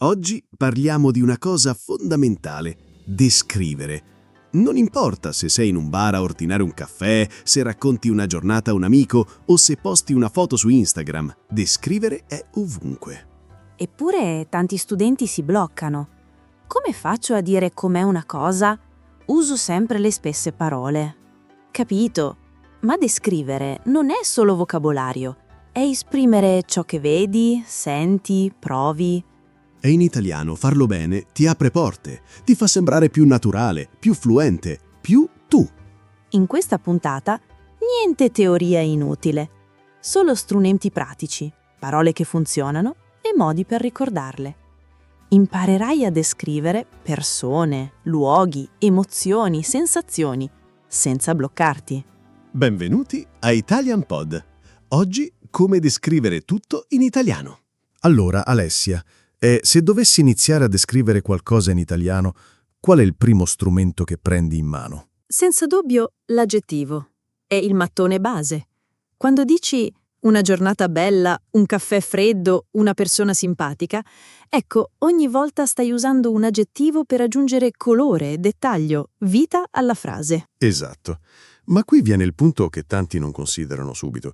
Oggi parliamo di una cosa fondamentale: descrivere. Non importa se sei in un bar a ordinare un caffè, se racconti una giornata a un amico o se posti una foto su Instagram, descrivere è ovunque. Eppure tanti studenti si bloccano. Come faccio a dire com'è una cosa? Uso sempre le stesse parole. Capito? Ma descrivere non è solo vocabolario, è esprimere ciò che vedi, senti, provi. E in italiano farlo bene ti apre porte, ti fa sembrare più naturale, più fluente, più tu. In questa puntata, niente teoria inutile, solo strumenti pratici, parole che funzionano e modi per ricordarle. Imparerai a descrivere persone, luoghi, emozioni, sensazioni, senza bloccarti. Benvenuti a Italian Pod. Oggi come descrivere tutto in italiano. Allora, Alessia, se dovessi iniziare a descrivere qualcosa in italiano, qual è il primo strumento che prendi in mano? Senza dubbio, l'aggettivo. È il mattone base. Quando dici una giornata bella, un caffè freddo, una persona simpatica, ecco, ogni volta stai usando un aggettivo per aggiungere colore, dettaglio, vita alla frase. Esatto. Ma qui viene il punto che tanti non considerano subito.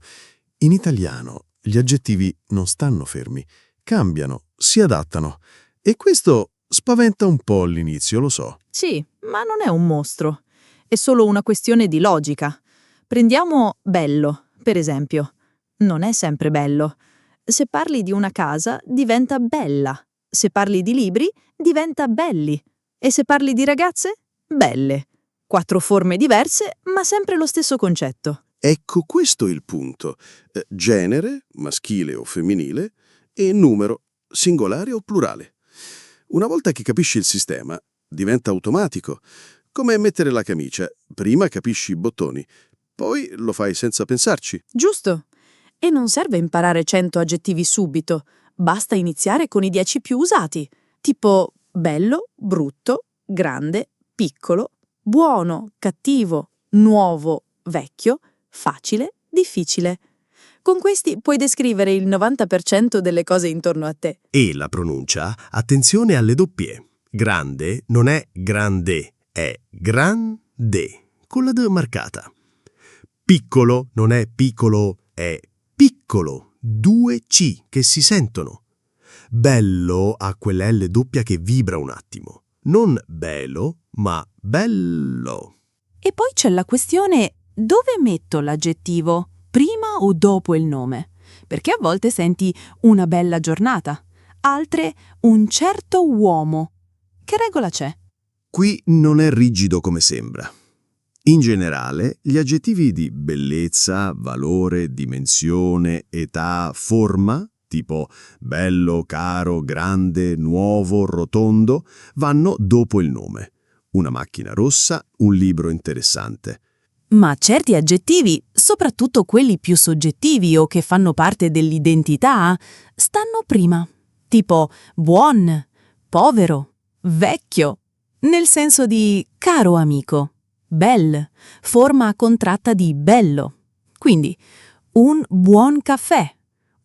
In italiano gli aggettivi non stanno fermi, cambiano, si adattano. E questo spaventa un po' all'inizio, lo so. Sì, ma non è un mostro. È solo una questione di logica. Prendiamo bello, per esempio. Non è sempre bello. Se parli di una casa, diventa bella. Se parli di libri, diventa belli. E se parli di ragazze, belle. 4 forme diverse, ma sempre lo stesso concetto. Ecco, questo è il punto. Genere, maschile o femminile, e numero, singolare o plurale. Una volta che capisci il sistema, diventa automatico. Come mettere la camicia. Prima capisci i bottoni, poi lo fai senza pensarci. Giusto. E non serve imparare 100 aggettivi subito. Basta iniziare con i 10 più usati. Tipo bello, brutto, grande, piccolo, buono, cattivo, nuovo, vecchio, facile, difficile. Con questi puoi descrivere il 90% delle cose intorno a te. E la pronuncia, attenzione alle doppie. Grande non è grande, è grande, con la D marcata. Piccolo non è piccolo, è piccolo, 2 C che si sentono. Bello ha quella L doppia che vibra un attimo. Non bello, ma bello. E poi c'è la questione: dove metto l'aggettivo? Prima o dopo il nome? Perché a volte senti una bella giornata, altre un certo uomo. Che regola c'è? Qui non è rigido come sembra. In generale, gli aggettivi di bellezza, valore, dimensione, età, forma, tipo bello, caro, grande, nuovo, rotondo, vanno dopo il nome. Una macchina rossa, un libro interessante. Ma certi aggettivi, soprattutto quelli più soggettivi o che fanno parte dell'identità, stanno prima. Tipo buon, povero, vecchio, nel senso di caro amico, bel, forma contratta di bello. Quindi un buon caffè,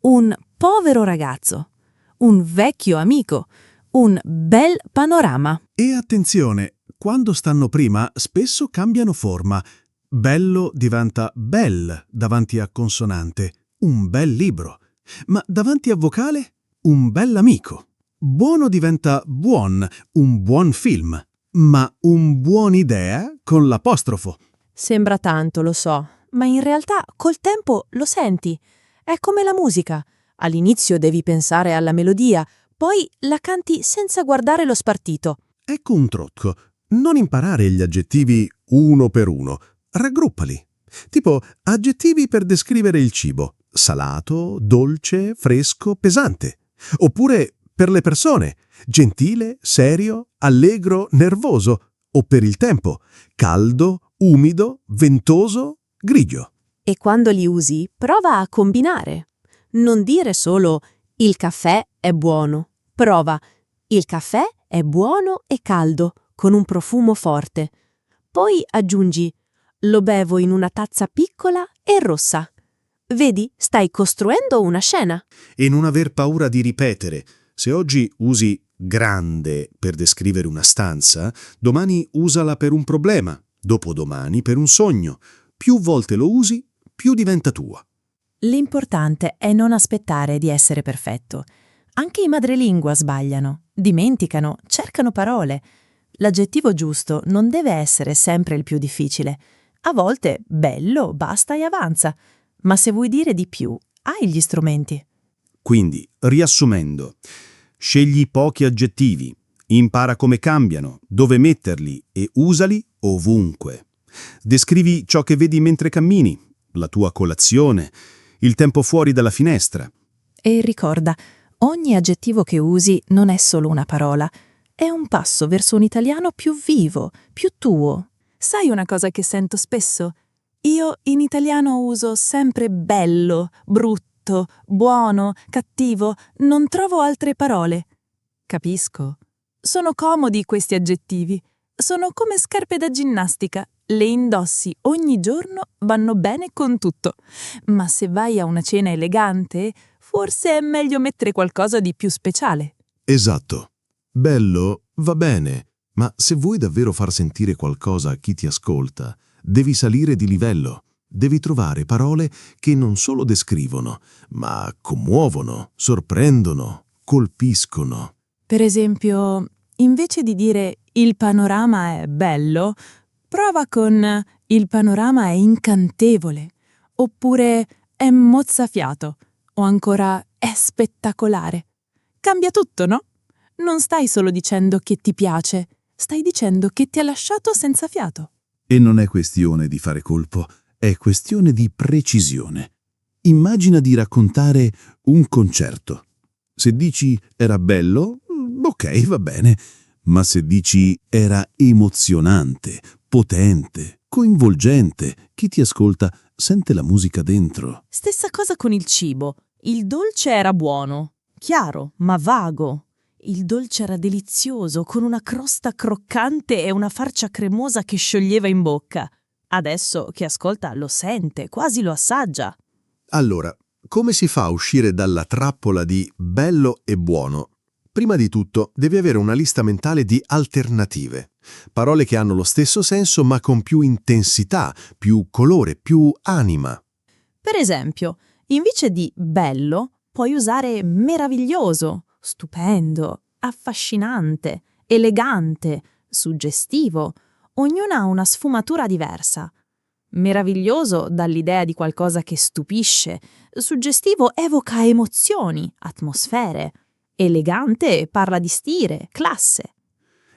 un povero ragazzo, un vecchio amico, un bel panorama. E attenzione, quando stanno prima spesso cambiano forma. Bello diventa bel davanti a consonante, un bel libro. Ma davanti a vocale, un bell'amico. Buono diventa buon, un buon film. Ma un buon'idea con l'apostrofo. Sembra tanto, lo so, ma in realtà col tempo lo senti. È come la musica. All'inizio devi pensare alla melodia, poi la canti senza guardare lo spartito. Ecco un trucco. Non imparare gli aggettivi uno per uno. Raggruppali. Tipo aggettivi per descrivere il cibo. Salato, dolce, fresco, pesante. Oppure per le persone. Gentile, serio, allegro, nervoso. O per il tempo. Caldo, umido, ventoso, grigio. E quando li usi, prova a combinare. Non dire solo il caffè è buono. Prova il caffè è buono e caldo, con un profumo forte. Poi aggiungi lo bevo in una tazza piccola e rossa. Vedi, stai costruendo una scena. E non aver paura di ripetere. Se oggi usi grande per descrivere una stanza, domani usala per un problema, dopodomani per un sogno. Più volte lo usi, più diventa tua. L'importante è non aspettare di essere perfetto. Anche i madrelingua sbagliano, dimenticano, cercano parole. L'aggettivo giusto non deve essere sempre il più difficile. A volte bello, basta e avanza. Ma se vuoi dire di più, hai gli strumenti. Quindi, riassumendo, scegli pochi aggettivi, impara come cambiano, dove metterli e usali ovunque. Descrivi ciò che vedi mentre cammini, la tua colazione, il tempo fuori dalla finestra. E ricorda, ogni aggettivo che usi non è solo una parola, è un passo verso un italiano più vivo, più tuo. Sai una cosa che sento spesso? Io in italiano uso sempre bello, brutto, buono, cattivo, non trovo altre parole. Capisco. Sono comodi questi aggettivi. Sono come scarpe da ginnastica. Le indossi ogni giorno, vanno bene con tutto. Ma se vai a una cena elegante, forse è meglio mettere qualcosa di più speciale. Esatto. Bello va bene, ma se vuoi davvero far sentire qualcosa a chi ti ascolta, devi salire di livello. Devi trovare parole che non solo descrivono, ma commuovono, sorprendono, colpiscono. Per esempio, invece di dire il panorama è bello, prova con il panorama è incantevole, oppure è mozzafiato, o ancora è spettacolare. Cambia tutto, no? Non stai solo dicendo che ti piace, stai dicendo che ti ha lasciato senza fiato. E non è questione di fare colpo, è questione di precisione. Immagina di raccontare un concerto. Se dici era bello, ok, va bene, ma se dici era emozionante, potente, coinvolgente, chi ti ascolta sente la musica dentro. Stessa cosa con il cibo. Il dolce era buono, chiaro, ma vago. Il dolce era delizioso, con una crosta croccante e una farcia cremosa che scioglieva in bocca. Adesso chi ascolta lo sente, quasi lo assaggia. Allora, come si fa a uscire dalla trappola di bello e buono? Prima di tutto, devi avere una lista mentale di alternative. Parole che hanno lo stesso senso ma con più intensità, più colore, più anima. Per esempio, invece di bello, puoi usare meraviglioso, stupendo, affascinante, elegante, suggestivo. Ognuna ha una sfumatura diversa. Meraviglioso dà l'idea di qualcosa che stupisce, suggestivo evoca emozioni, atmosfere, elegante parla di stile, classe.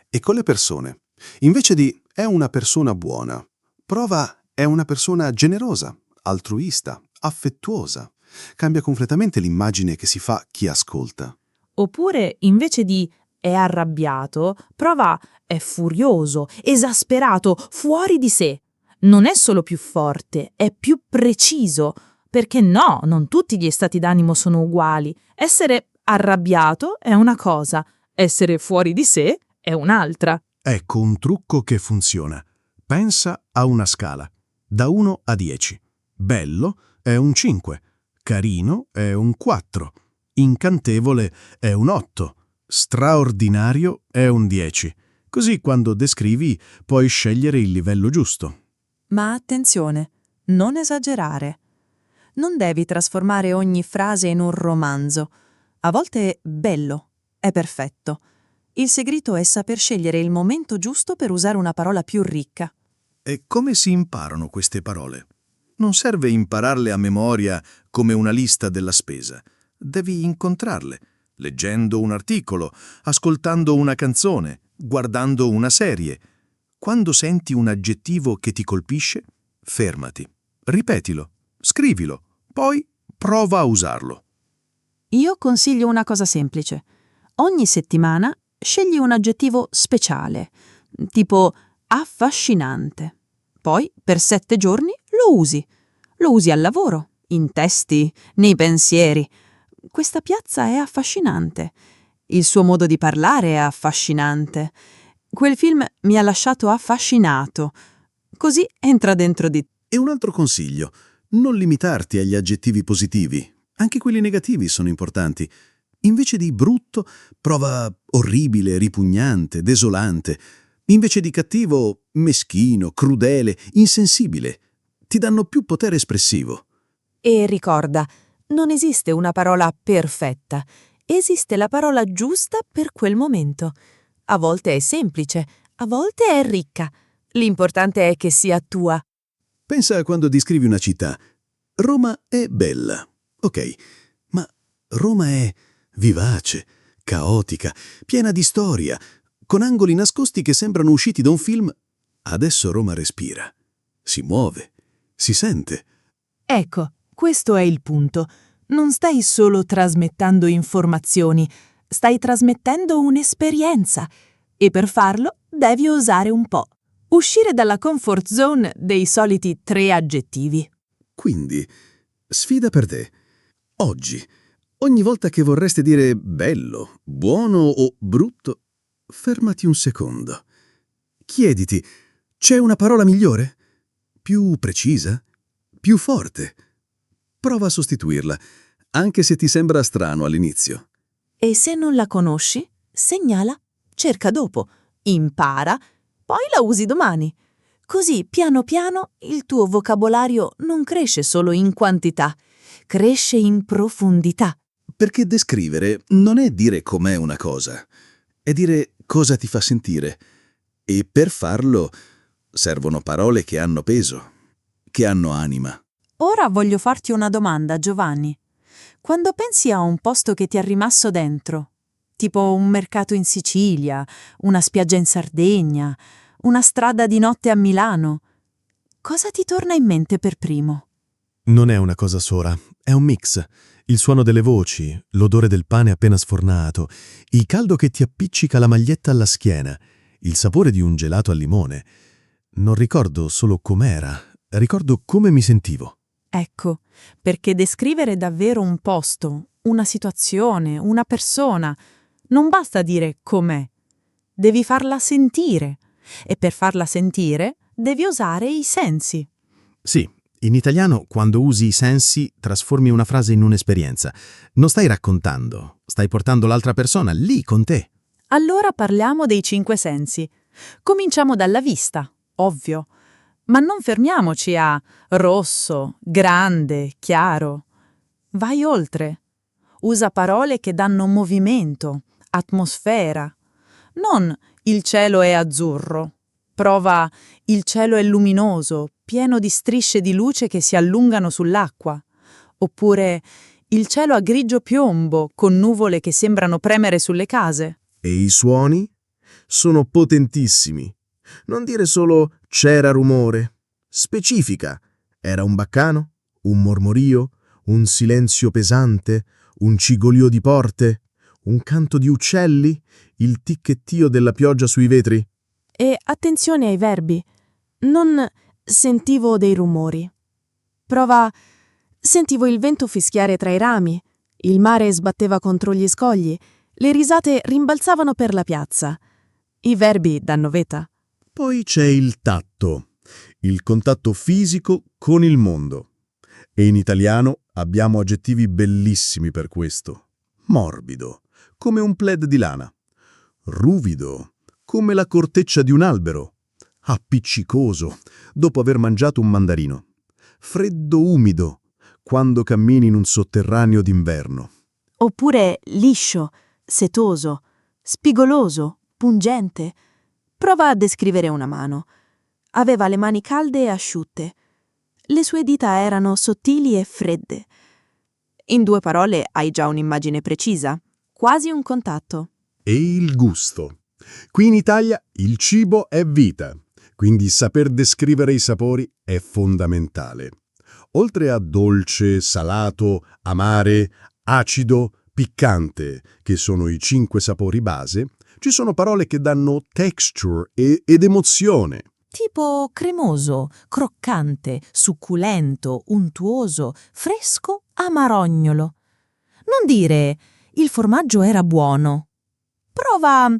E con le persone? Invece di è una persona buona, prova è una persona generosa, altruista, affettuosa. Cambia completamente l'immagine che si fa chi ascolta. Oppure, invece di è arrabbiato, prova è furioso, esasperato, fuori di sé. Non è solo più forte, è più preciso. Perché no, non tutti gli stati d'animo sono uguali. Essere arrabbiato è una cosa, essere fuori di sé è un'altra. Ecco un trucco che funziona. Pensa a una scala, da 1 a 10. Bello è un 5, carino è un 4, incantevole è un 8, straordinario è un 10. Così quando descrivi puoi scegliere il livello giusto. Ma attenzione, non esagerare. Non devi trasformare ogni frase in un romanzo. A volte bello è perfetto. Il segreto è saper scegliere il momento giusto per usare una parola più ricca. E come si imparano queste parole? Non serve impararle a memoria come una lista della spesa. Devi incontrarle, leggendo un articolo, ascoltando una canzone, guardando una serie. Quando senti un aggettivo che ti colpisce, fermati, ripetilo, scrivilo, poi prova a usarlo. Io consiglio una cosa semplice. Ogni settimana scegli un aggettivo speciale, tipo affascinante. Poi per 7 giorni lo usi. Lo usi al lavoro, in testi, nei pensieri. Questa piazza è affascinante. Il suo modo di parlare è affascinante. Quel film mi ha lasciato affascinato. Così entra dentro di te. E un altro consiglio, non limitarti agli aggettivi positivi. Anche quelli negativi sono importanti. Invece di brutto, prova orribile, ripugnante, desolante. Invece di cattivo, meschino, crudele, insensibile. Ti danno più potere espressivo. E ricorda, non esiste una parola perfetta, esiste la parola giusta per quel momento. A volte è semplice, a volte è ricca. L'importante è che sia tua. Pensa a quando descrivi una città. Roma è bella. Ok, ma Roma è vivace, caotica, piena di storia, con angoli nascosti che sembrano usciti da un film. Adesso Roma respira, si muove, si sente. Ecco, questo è il punto. Non stai solo trasmettendo informazioni, stai trasmettendo un'esperienza. E per farlo devi osare un po'. Uscire dalla comfort zone dei soliti 3 aggettivi. Quindi, sfida per te. Oggi, ogni volta che vorresti dire bello, buono o brutto, fermati un secondo. Chiediti, c'è una parola migliore? Più precisa? Più forte? Prova a sostituirla, anche se ti sembra strano all'inizio. E se non la conosci, segnala, cerca dopo, impara, poi la usi domani. Così, piano piano, il tuo vocabolario non cresce solo in quantità, cresce in profondità. Perché descrivere non è dire com'è una cosa, è dire cosa ti fa sentire. E per farlo servono parole che hanno peso, che hanno anima. Ora voglio farti una domanda, Giovanni. Quando pensi a un posto che ti è rimasto dentro, tipo un mercato in Sicilia, una spiaggia in Sardegna, una strada di notte a Milano, cosa ti torna in mente per primo? Non è una cosa sola, è un mix. Il suono delle voci, l'odore del pane appena sfornato, il caldo che ti appiccica la maglietta alla schiena, il sapore di un gelato al limone. Non ricordo solo com'era, ricordo come mi sentivo. Ecco, perché descrivere davvero un posto, una situazione, una persona, non basta dire com'è. Devi farla sentire. E per farla sentire devi usare i sensi. Sì, in italiano quando usi i sensi trasformi una frase in un'esperienza. Non stai raccontando, stai portando l'altra persona lì con te. Allora parliamo dei 5 sensi. Cominciamo dalla vista, ovvio. Ma non fermiamoci a rosso, grande, chiaro. Vai oltre. Usa parole che danno movimento, atmosfera. Non il cielo è azzurro. Prova il cielo è luminoso, pieno di strisce di luce che si allungano sull'acqua. Oppure il cielo ha grigio piombo, con nuvole che sembrano premere sulle case. E i suoni? Sono potentissimi. Non dire solo c'era rumore. Specifica. Era un baccano? Un mormorio? Un silenzio pesante? Un cigolio di porte? Un canto di uccelli? Il ticchettio della pioggia sui vetri? E attenzione ai verbi. Non sentivo dei rumori. Prova sentivo il vento fischiare tra i rami, il mare sbatteva contro gli scogli, le risate rimbalzavano per la piazza. I verbi danno veta. Poi c'è il tatto, il contatto fisico con il mondo. E in italiano abbiamo aggettivi bellissimi per questo. Morbido, come un plaid di lana. Ruvido, come la corteccia di un albero. Appiccicoso, dopo aver mangiato un mandarino. Freddo umido, quando cammini in un sotterraneo d'inverno. Oppure liscio, setoso, spigoloso, pungente. Prova a descrivere una mano. Aveva le mani calde e asciutte. Le sue dita erano sottili e fredde. In 2 parole hai già un'immagine precisa, quasi un contatto. E il gusto. Qui in Italia il cibo è vita, quindi saper descrivere i sapori è fondamentale. Oltre a dolce, salato, amare, acido, piccante, che sono i 5 sapori base, ci sono parole che danno texture ed emozione. Tipo cremoso, croccante, succulento, untuoso, fresco, amarognolo. Non dire il formaggio era buono. Prova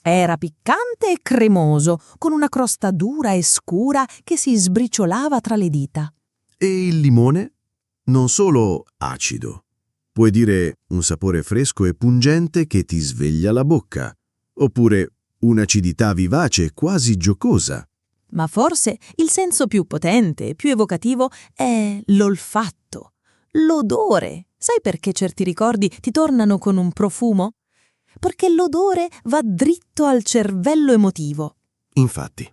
era piccante e cremoso, con una crosta dura e scura che si sbriciolava tra le dita. E il limone? Non solo acido, Puoi dire un sapore fresco e pungente che ti sveglia la bocca, oppure un'acidità vivace quasi giocosa. Ma forse il senso più potente, più evocativo è l'olfatto, l'odore. Sai perché certi ricordi ti tornano con un profumo? Perché l'odore va dritto al cervello emotivo. Infatti,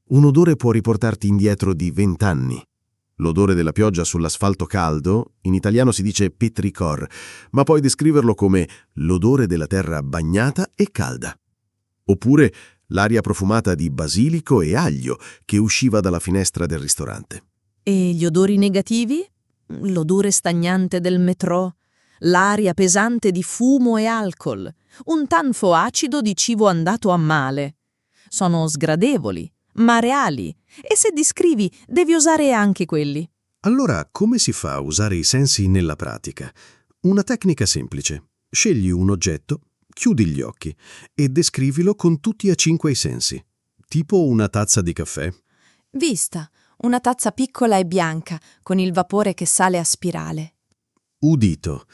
un odore può riportarti indietro di 20 anni. L'odore della pioggia sull'asfalto caldo, in italiano si dice petricor, ma puoi descriverlo come l'odore della terra bagnata e calda. Oppure l'aria profumata di basilico e aglio che usciva dalla finestra del ristorante. E gli odori negativi? L'odore stagnante del metrò, l'aria pesante di fumo e alcol, un tanfo acido di cibo andato a male. Sono sgradevoli, ma reali, e se descrivi devi usare anche quelli. Allora, come si fa a usare i sensi nella pratica? Una tecnica semplice. Scegli un oggetto, chiudi gli occhi e descrivilo con tutti e 5 i sensi. Tipo una tazza di caffè. Vista, una tazza piccola e bianca, con il vapore che sale a spirale. Udito,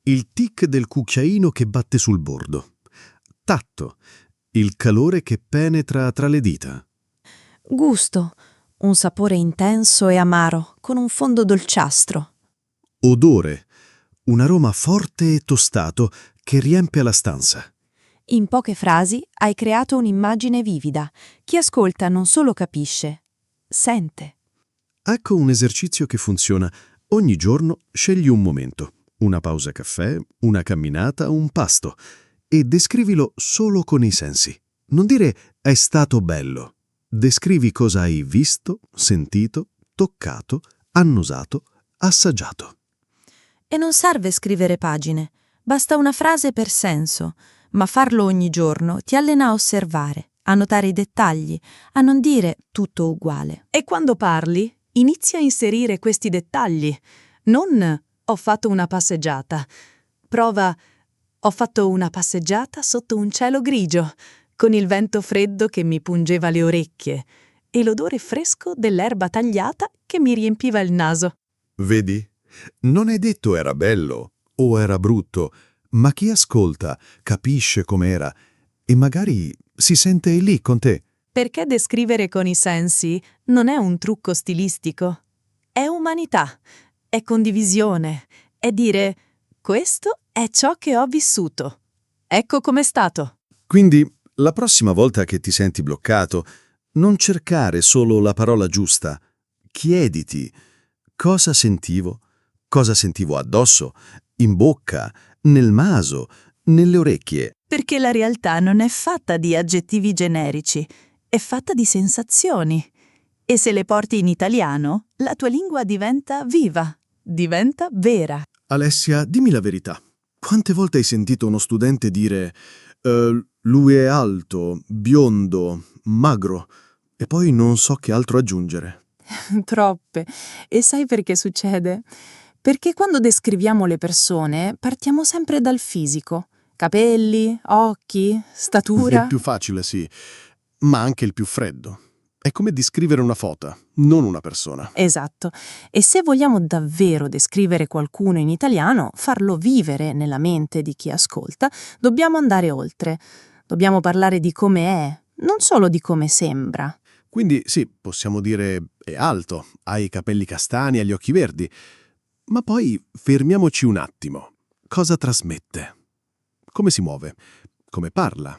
il tic del cucchiaino che batte sul bordo. Tatto, il calore che penetra tra le dita. Gusto, un sapore intenso e amaro, con un fondo dolciastro. Odore, un aroma forte e tostato che riempie la stanza. In poche frasi hai creato un'immagine vivida. Chi ascolta non solo capisce, sente. Ecco un esercizio che funziona. Ogni giorno scegli un momento, una pausa caffè, una camminata, un pasto, e descrivilo solo con i sensi. Non dire «è stato bello». Descrivi cosa hai visto, sentito, toccato, annusato, assaggiato. E non serve scrivere pagine, basta una frase per senso, ma farlo ogni giorno ti allena a osservare, a notare i dettagli, a non dire tutto uguale. E quando parli, inizia a inserire questi dettagli. Non «ho fatto una passeggiata». Prova «ho fatto una passeggiata sotto un cielo grigio», con il vento freddo che mi pungeva le orecchie e l'odore fresco dell'erba tagliata che mi riempiva il naso. Vedi? Non è detto era bello o era brutto, ma chi ascolta capisce com'era e magari si sente lì con te. Perché descrivere con i sensi non è un trucco stilistico. È umanità, è condivisione, è dire «questo è ciò che ho vissuto. Ecco com'è stato». Quindi, la prossima volta che ti senti bloccato, non cercare solo la parola giusta. Chiediti cosa sentivo addosso, in bocca, nel naso, nelle orecchie. Perché la realtà non è fatta di aggettivi generici, è fatta di sensazioni. E se le porti in italiano, la tua lingua diventa viva, diventa vera. Alessia, dimmi la verità. Quante volte hai sentito uno studente dire lui è alto, biondo, magro, e poi non so che altro aggiungere. Troppe. E sai perché succede? Perché quando descriviamo le persone partiamo sempre dal fisico. Capelli, occhi, statura. Il più facile, sì, ma anche il più freddo. È come descrivere una foto, non una persona. Esatto. E se vogliamo davvero descrivere qualcuno in italiano, farlo vivere nella mente di chi ascolta, dobbiamo andare oltre. Dobbiamo parlare di come è, non solo di come sembra. Quindi sì, possiamo dire è alto, ha i capelli castani e gli occhi verdi, ma poi fermiamoci un attimo. Cosa trasmette? Come si muove? Come parla?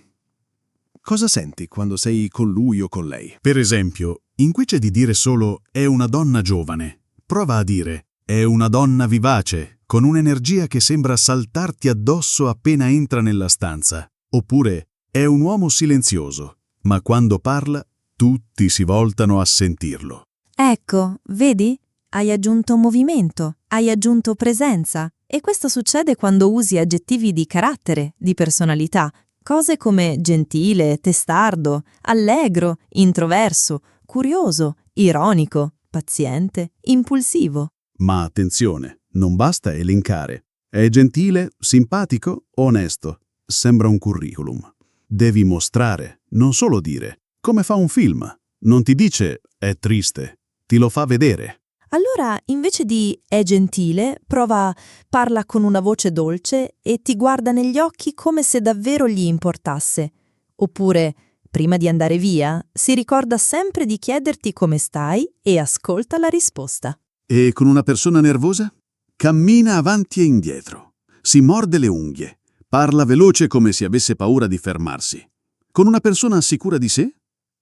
Cosa senti quando sei con lui o con lei? Per esempio, invece di dire solo «è una donna giovane», prova a dire «è una donna vivace», con un'energia che sembra saltarti addosso appena entra nella stanza. Oppure «è un uomo silenzioso», ma quando parla tutti si voltano a sentirlo. Ecco, vedi? Hai aggiunto movimento, hai aggiunto presenza. E questo succede quando usi aggettivi di carattere, di personalità. Cose come gentile, testardo, allegro, introverso, curioso, ironico, paziente, impulsivo. Ma attenzione, non basta elencare. È gentile, simpatico, onesto. Sembra un curriculum. Devi mostrare, non solo dire. Come fa un film. Non ti dice «è triste», ti lo fa vedere. Allora, invece di è gentile, prova parla con una voce dolce e ti guarda negli occhi come se davvero gli importasse. Oppure, prima di andare via, si ricorda sempre di chiederti come stai e ascolta la risposta. E con una persona nervosa? Cammina avanti e indietro, si morde le unghie, parla veloce come se avesse paura di fermarsi. Con una persona sicura di sé?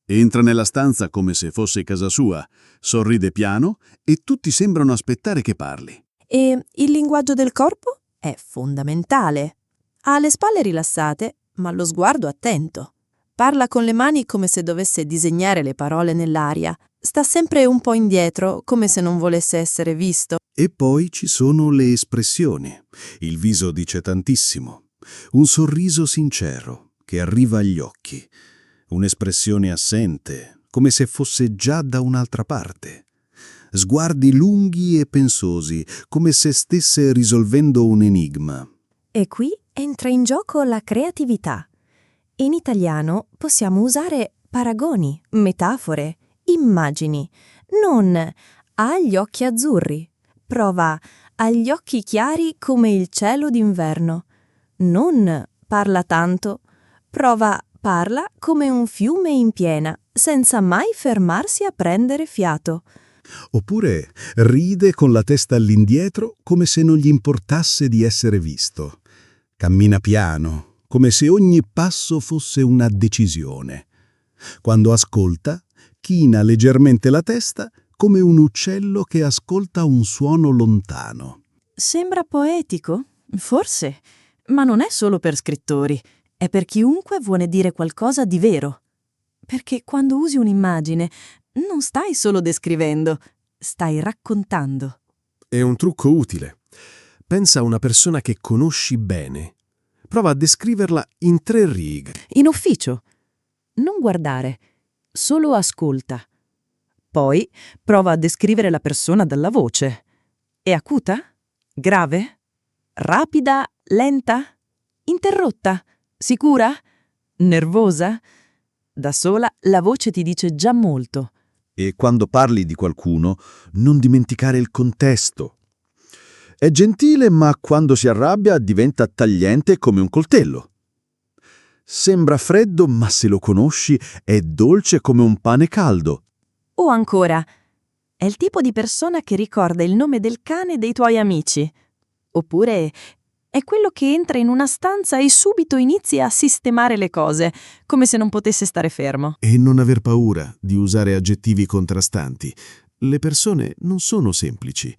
Entra nella stanza come se fosse casa sua, sorride piano e tutti sembrano aspettare che parli. E il linguaggio del corpo è fondamentale. Ha le spalle rilassate, ma lo sguardo attento. Parla con le mani come se dovesse disegnare le parole nell'aria. Sta sempre un po' indietro, come se non volesse essere visto. E poi ci sono le espressioni. Il viso dice tantissimo. Un sorriso sincero che arriva agli occhi. Un'espressione assente, come se fosse già da un'altra parte. Sguardi lunghi e pensosi, come se stesse risolvendo un enigma. E qui entra in gioco la creatività. In italiano possiamo usare paragoni, metafore, immagini. Non ha gli occhi azzurri. Prova ha gli occhi chiari come il cielo d'inverno. Non parla tanto. Prova parla come un fiume in piena, senza mai fermarsi a prendere fiato. Oppure ride con la testa all'indietro come se non gli importasse di essere visto. Cammina piano, come se ogni passo fosse una decisione. Quando ascolta, china leggermente la testa come un uccello che ascolta un suono lontano. Sembra poetico? Forse, ma non è solo per scrittori. È per chiunque vuole dire qualcosa di vero. Perché quando usi un'immagine non stai solo descrivendo, stai raccontando. È un trucco utile. Pensa a una persona che conosci bene. Prova a descriverla in 3 righe. In ufficio, non guardare, solo ascolta. Poi prova a descrivere la persona dalla voce. È acuta? Grave? Rapida? Lenta? Interrotta? Sicura? Nervosa? Da sola la voce ti dice già molto. E quando parli di qualcuno, non dimenticare il contesto. È gentile, ma quando si arrabbia diventa tagliente come un coltello. Sembra freddo, ma se lo conosci è dolce come un pane caldo. O ancora, è il tipo di persona che ricorda il nome del cane dei tuoi amici. Oppure è quello che entra in una stanza e subito inizia a sistemare le cose, come se non potesse stare fermo. E non aver paura di usare aggettivi contrastanti. Le persone non sono semplici.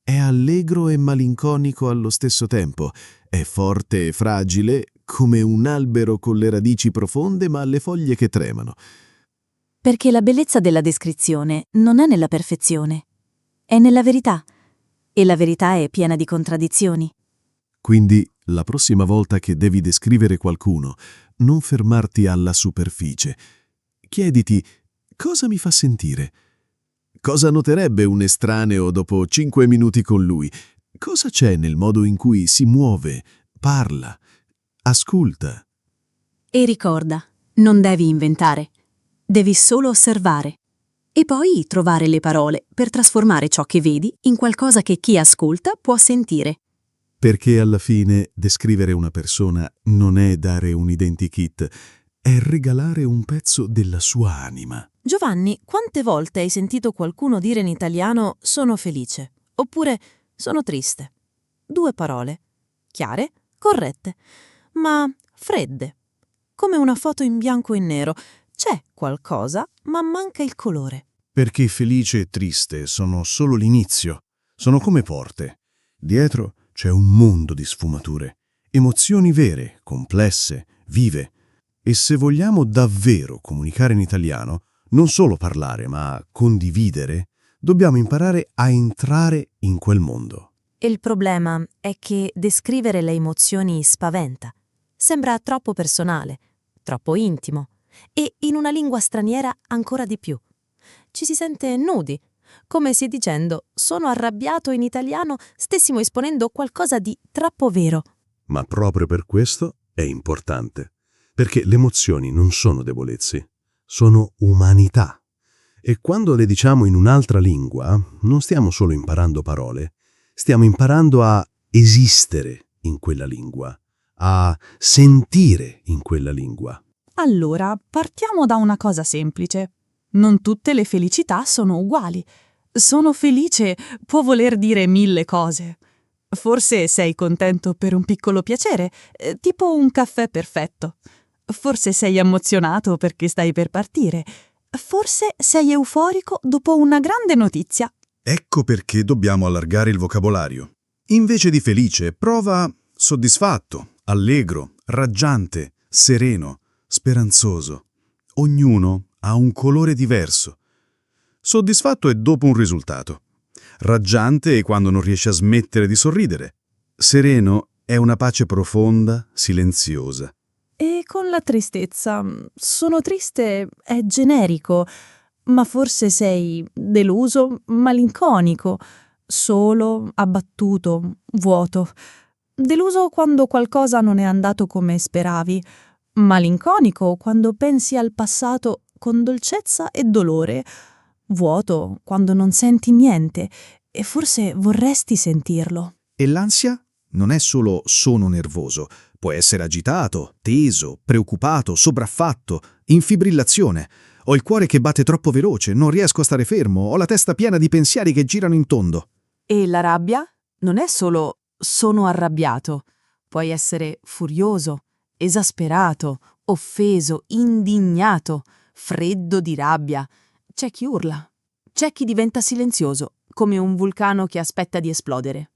È allegro e malinconico allo stesso tempo. È forte e fragile, come un albero con le radici profonde ma le foglie che tremano. Perché la bellezza della descrizione non è nella perfezione, è nella verità. E la verità è piena di contraddizioni. Quindi, la prossima volta che devi descrivere qualcuno, non fermarti alla superficie. Chiediti, cosa mi fa sentire? Cosa noterebbe un estraneo dopo 5 minuti con lui? Cosa c'è nel modo in cui si muove, parla, ascolta? E ricorda, non devi inventare, devi solo osservare. E poi trovare le parole per trasformare ciò che vedi in qualcosa che chi ascolta può sentire. Perché alla fine descrivere una persona non è dare un identikit, è regalare un pezzo della sua anima. Giovanni, quante volte hai sentito qualcuno dire in italiano sono felice? Oppure sono triste? 2 parole. Chiare, corrette, ma fredde. Come una foto in bianco e nero. C'è qualcosa, ma manca il colore. Perché felice e triste sono solo l'inizio, sono come porte. Dietro c'è un mondo di sfumature, emozioni vere, complesse, vive. E se vogliamo davvero comunicare in italiano, non solo parlare, ma condividere, dobbiamo imparare a entrare in quel mondo. Il problema è che descrivere le emozioni spaventa. Sembra troppo personale, troppo intimo e in una lingua straniera ancora di più. Ci si sente nudi, come se dicendo sono arrabbiato in italiano stessimo esponendo qualcosa di troppo vero. Ma proprio per questo è importante, perché le emozioni non sono debolezze, sono umanità. E quando le diciamo in un'altra lingua, non stiamo solo imparando parole, stiamo imparando a esistere in quella lingua, a sentire in quella lingua. Allora, partiamo da una cosa semplice. Non tutte le felicità sono uguali. Sono felice può voler dire 1000 cose. Forse sei contento per un piccolo piacere, tipo un caffè perfetto. Forse sei emozionato perché stai per partire. Forse sei euforico dopo una grande notizia. Ecco perché dobbiamo allargare il vocabolario. Invece di felice, prova soddisfatto, allegro, raggiante, sereno, speranzoso. Ognuno ha un colore diverso. Soddisfatto è dopo un risultato. Raggiante è quando non riesce a smettere di sorridere. Sereno è una pace profonda, silenziosa. E con la tristezza, sono triste è generico, ma forse sei deluso, malinconico, solo, abbattuto, vuoto. Deluso quando qualcosa non è andato come speravi, malinconico quando pensi al passato con dolcezza e dolore, vuoto quando non senti niente e forse vorresti sentirlo. E l'ansia non è solo sono nervoso, può essere agitato, teso, preoccupato, sopraffatto, in fibrillazione. Ho il cuore che batte troppo veloce, non riesco a stare fermo, ho la testa piena di pensieri che girano in tondo. E la rabbia non è solo sono arrabbiato, puoi essere furioso, esasperato, offeso, indignato, freddo di rabbia. C'è chi urla, c'è chi diventa silenzioso, come un vulcano che aspetta di esplodere.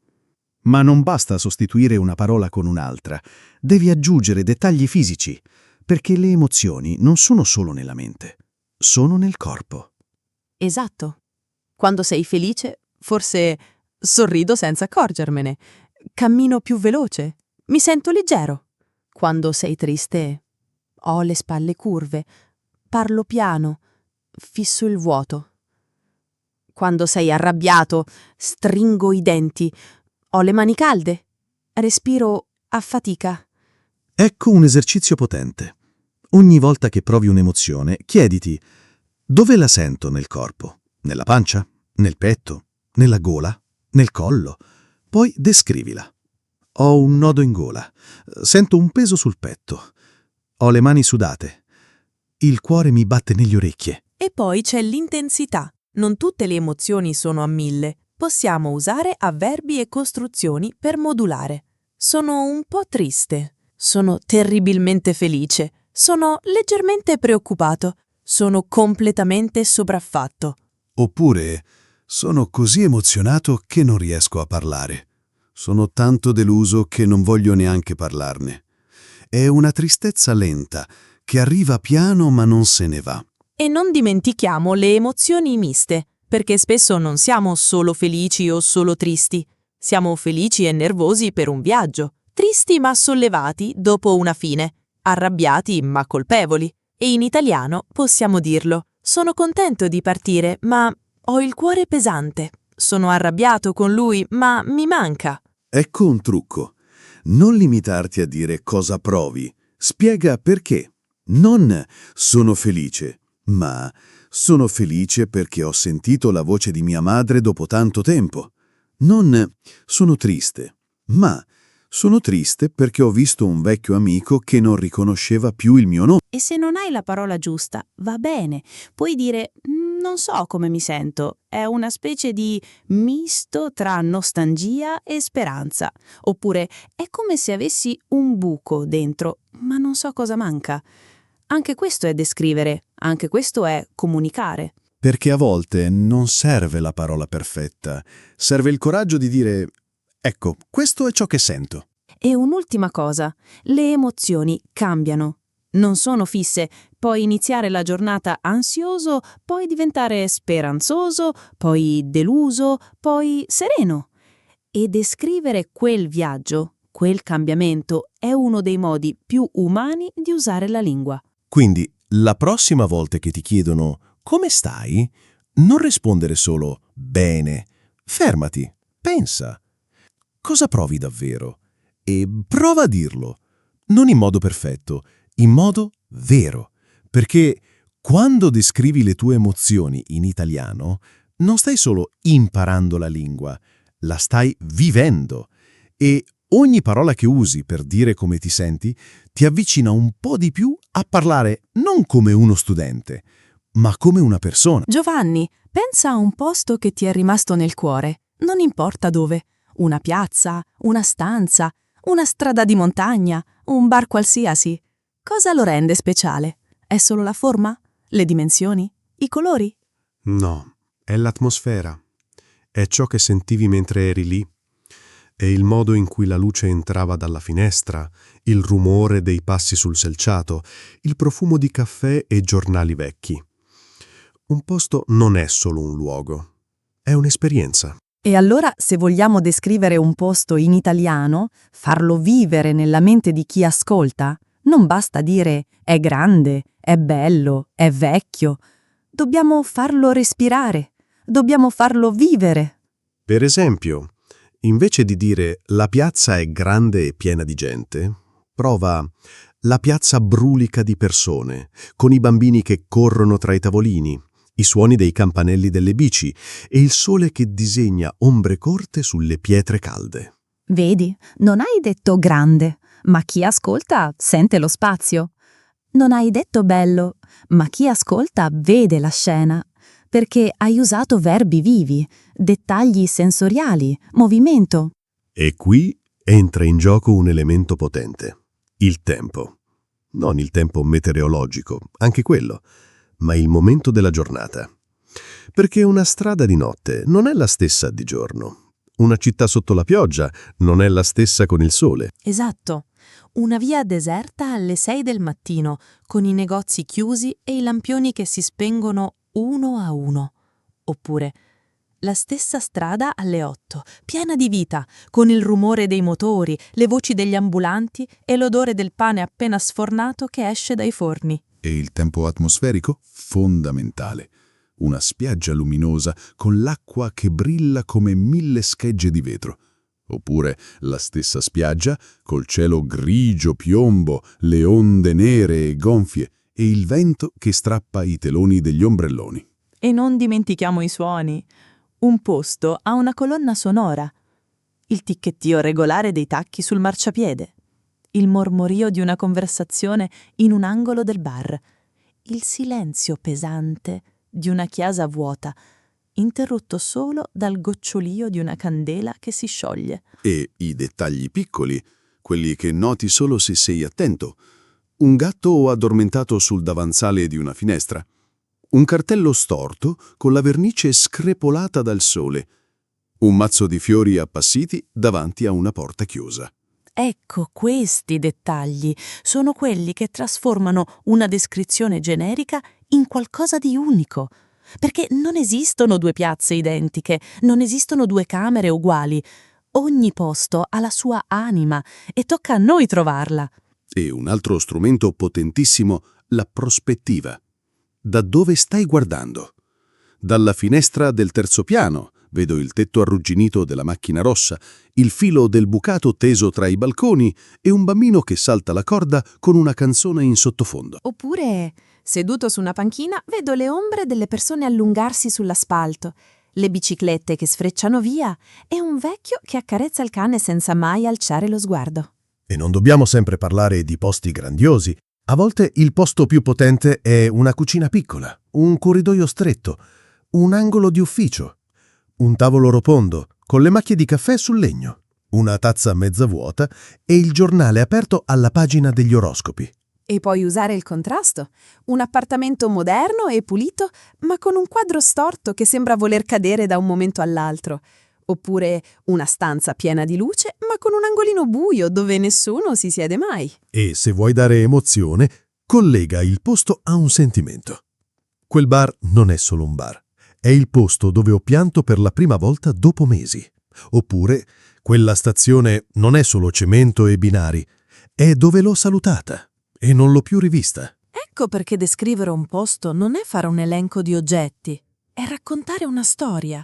Ma non basta sostituire una parola con un'altra, devi aggiungere dettagli fisici, perché le emozioni non sono solo nella mente, sono nel corpo. Esatto. Quando sei felice, forse sorrido senza accorgermene, cammino più veloce, mi sento leggero. Quando sei triste, ho le spalle curve, parlo piano, fisso il vuoto. Quando sei arrabbiato, stringo i denti, ho le mani calde, respiro a fatica. Ecco un esercizio potente. Ogni volta che provi un'emozione, chiediti: dove la sento nel corpo? Nella pancia? Nel petto? Nella gola? Nel collo? Poi descrivila. Ho un nodo in gola. Sento un peso sul petto. Ho le mani sudate. Il cuore mi batte negli orecchie. E poi c'è l'intensità. Non tutte le emozioni sono a 1000. Possiamo usare avverbi e costruzioni per modulare. Sono un po' triste. Sono terribilmente felice. Sono leggermente preoccupato. Sono completamente sopraffatto. Oppure sono così emozionato che non riesco a parlare. Sono tanto deluso che non voglio neanche parlarne. È una tristezza lenta che arriva piano ma non se ne va. E non dimentichiamo le emozioni miste, perché spesso non siamo solo felici o solo tristi. Siamo felici e nervosi per un viaggio, tristi ma sollevati dopo una fine, arrabbiati ma colpevoli. E in italiano possiamo dirlo: sono contento di partire, ma ho il cuore pesante. Sono arrabbiato con lui, ma mi manca. Ecco un trucco. Non limitarti a dire cosa provi. Spiega perché. Non sono felice, ma sono felice perché ho sentito la voce di mia madre dopo tanto tempo. Non sono triste, ma sono triste perché ho visto un vecchio amico che non riconosceva più il mio nome. E se non hai la parola giusta, va bene. Puoi dire non so come mi sento. È una specie di misto tra nostalgia e speranza. Oppure è come se avessi un buco dentro, ma non so cosa manca. Anche questo è descrivere, anche questo è comunicare. Perché a volte non serve la parola perfetta, serve il coraggio di dire: ecco, questo è ciò che sento. E un'ultima cosa, le emozioni cambiano. Non sono fisse, puoi iniziare la giornata ansioso, poi diventare speranzoso, poi deluso, poi sereno. E descrivere quel viaggio, quel cambiamento, è uno dei modi più umani di usare la lingua. Quindi, la prossima volta che ti chiedono come stai, non rispondere solo bene. Fermati, pensa. Cosa provi davvero? E prova a dirlo. Non in modo perfetto, in modo vero. Perché Quando descrivi le tue emozioni in italiano, non stai solo imparando la lingua, la stai vivendo. E ogni parola che usi per dire come ti senti ti avvicina un po' di più a parlare non come uno studente, ma come una persona. Giovanni, pensa a un posto che ti è rimasto nel cuore, non importa dove. Una piazza, una stanza, una strada di montagna, un bar qualsiasi. Cosa lo rende speciale? È solo la forma? Le dimensioni? I colori? No, è l'atmosfera. È ciò che sentivi mentre eri lì. È il modo in cui la luce entrava dalla finestra, il rumore dei passi sul selciato, il profumo di caffè e giornali vecchi. Un posto non è solo un luogo, è un'esperienza. E allora, se vogliamo descrivere un posto in italiano, farlo vivere nella mente di chi ascolta, non basta dire è grande, è bello, è vecchio. Dobbiamo farlo respirare, dobbiamo farlo vivere. Per esempio, invece di dire la piazza è grande e piena di gente, prova la piazza brulica di persone, con i bambini che corrono tra i tavolini, i suoni dei campanelli delle bici e il sole che disegna ombre corte sulle pietre calde. Vedi, non hai detto grande, ma chi ascolta sente lo spazio. Non hai detto bello, ma chi ascolta vede la scena, perché hai usato verbi vivi, dettagli sensoriali, movimento. E qui entra in gioco un elemento potente, il tempo. Non il tempo meteorologico, anche quello, ma il momento della giornata. Perché una strada di notte non è la stessa di giorno. Una città sotto la pioggia non è la stessa con il sole. Esatto. Una via deserta alle 6 del mattino, con i negozi chiusi e i lampioni che si spengono uno a uno. Oppure la stessa strada alle 8, piena di vita, con il rumore dei motori, le voci degli ambulanti e l'odore del pane appena sfornato che esce dai forni. E il tempo atmosferico? Fondamentale. Una spiaggia luminosa con l'acqua che brilla come 1000 schegge di vetro. Oppure la stessa spiaggia col cielo grigio piombo, le onde nere e gonfie e il vento che strappa i teloni degli ombrelloni. E non dimentichiamo i suoni. Un posto ha una colonna sonora. Il ticchettio regolare dei tacchi sul marciapiede. Il mormorio di una conversazione in un angolo del bar. Il silenzio pesante di una chiesa vuota, interrotto solo dal gocciolio di una candela che si scioglie. E i dettagli piccoli, quelli che noti solo se sei attento. Un gatto addormentato sul davanzale di una finestra. Un cartello storto con la vernice screpolata dal sole. Un mazzo di fiori appassiti davanti a una porta chiusa. Ecco, questi dettagli sono quelli che trasformano una descrizione generica in qualcosa di unico. Perché non esistono due piazze identiche, non esistono due camere uguali. Ogni posto ha la sua anima e tocca a noi trovarla. E un altro strumento potentissimo, la prospettiva. Da dove stai guardando? Dalla finestra del terzo piano vedo il tetto arrugginito della macchina rossa, il filo del bucato teso tra i balconi e un bambino che salta la corda con una canzone in sottofondo. Oppure, seduto su una panchina, vedo le ombre delle persone allungarsi sull'asfalto, le biciclette che sfrecciano via e un vecchio che accarezza il cane senza mai alzare lo sguardo. E non dobbiamo sempre parlare di posti grandiosi. A volte il posto più potente è una cucina piccola, un corridoio stretto, un angolo di ufficio, un tavolo rotondo con le macchie di caffè sul legno, una tazza mezza vuota e il giornale aperto alla pagina degli oroscopi. E puoi usare il contrasto. Un appartamento moderno e pulito, ma con un quadro storto che sembra voler cadere da un momento all'altro. Oppure una stanza piena di luce, ma con un angolino buio dove nessuno si siede mai. E se vuoi dare emozione, collega il posto a un sentimento. Quel bar non è solo un bar, è il posto dove ho pianto per la prima volta dopo mesi. Oppure quella stazione non è solo cemento e binari, è dove l'ho salutata e non l'ho più rivista. Ecco perché descrivere un posto non è fare un elenco di oggetti, è raccontare una storia.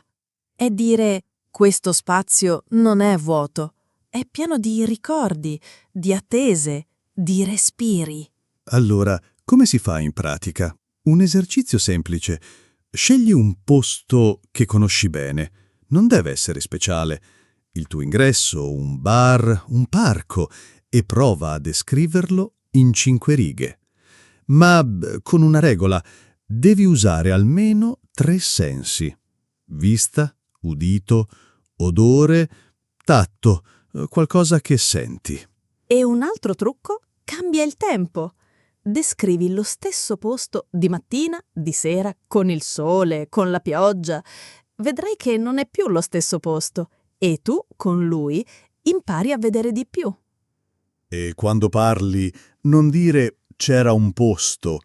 È dire questo spazio non è vuoto, è pieno di ricordi, di attese, di respiri. Allora, come si fa in pratica? Un esercizio semplice. Scegli un posto che conosci bene. Non deve essere speciale. Il tuo ingresso, un bar, un parco, e prova a descriverlo in 5 righe. Ma con una regola, devi usare almeno 3 sensi. Vista, udito, odore, tatto, qualcosa che senti. E un altro trucco? Cambia il tempo. Descrivi lo stesso posto di mattina, di sera, con il sole, con la pioggia. Vedrai che non è più lo stesso posto e tu, con lui, impari a vedere di più. E quando parli, non dire c'era un posto.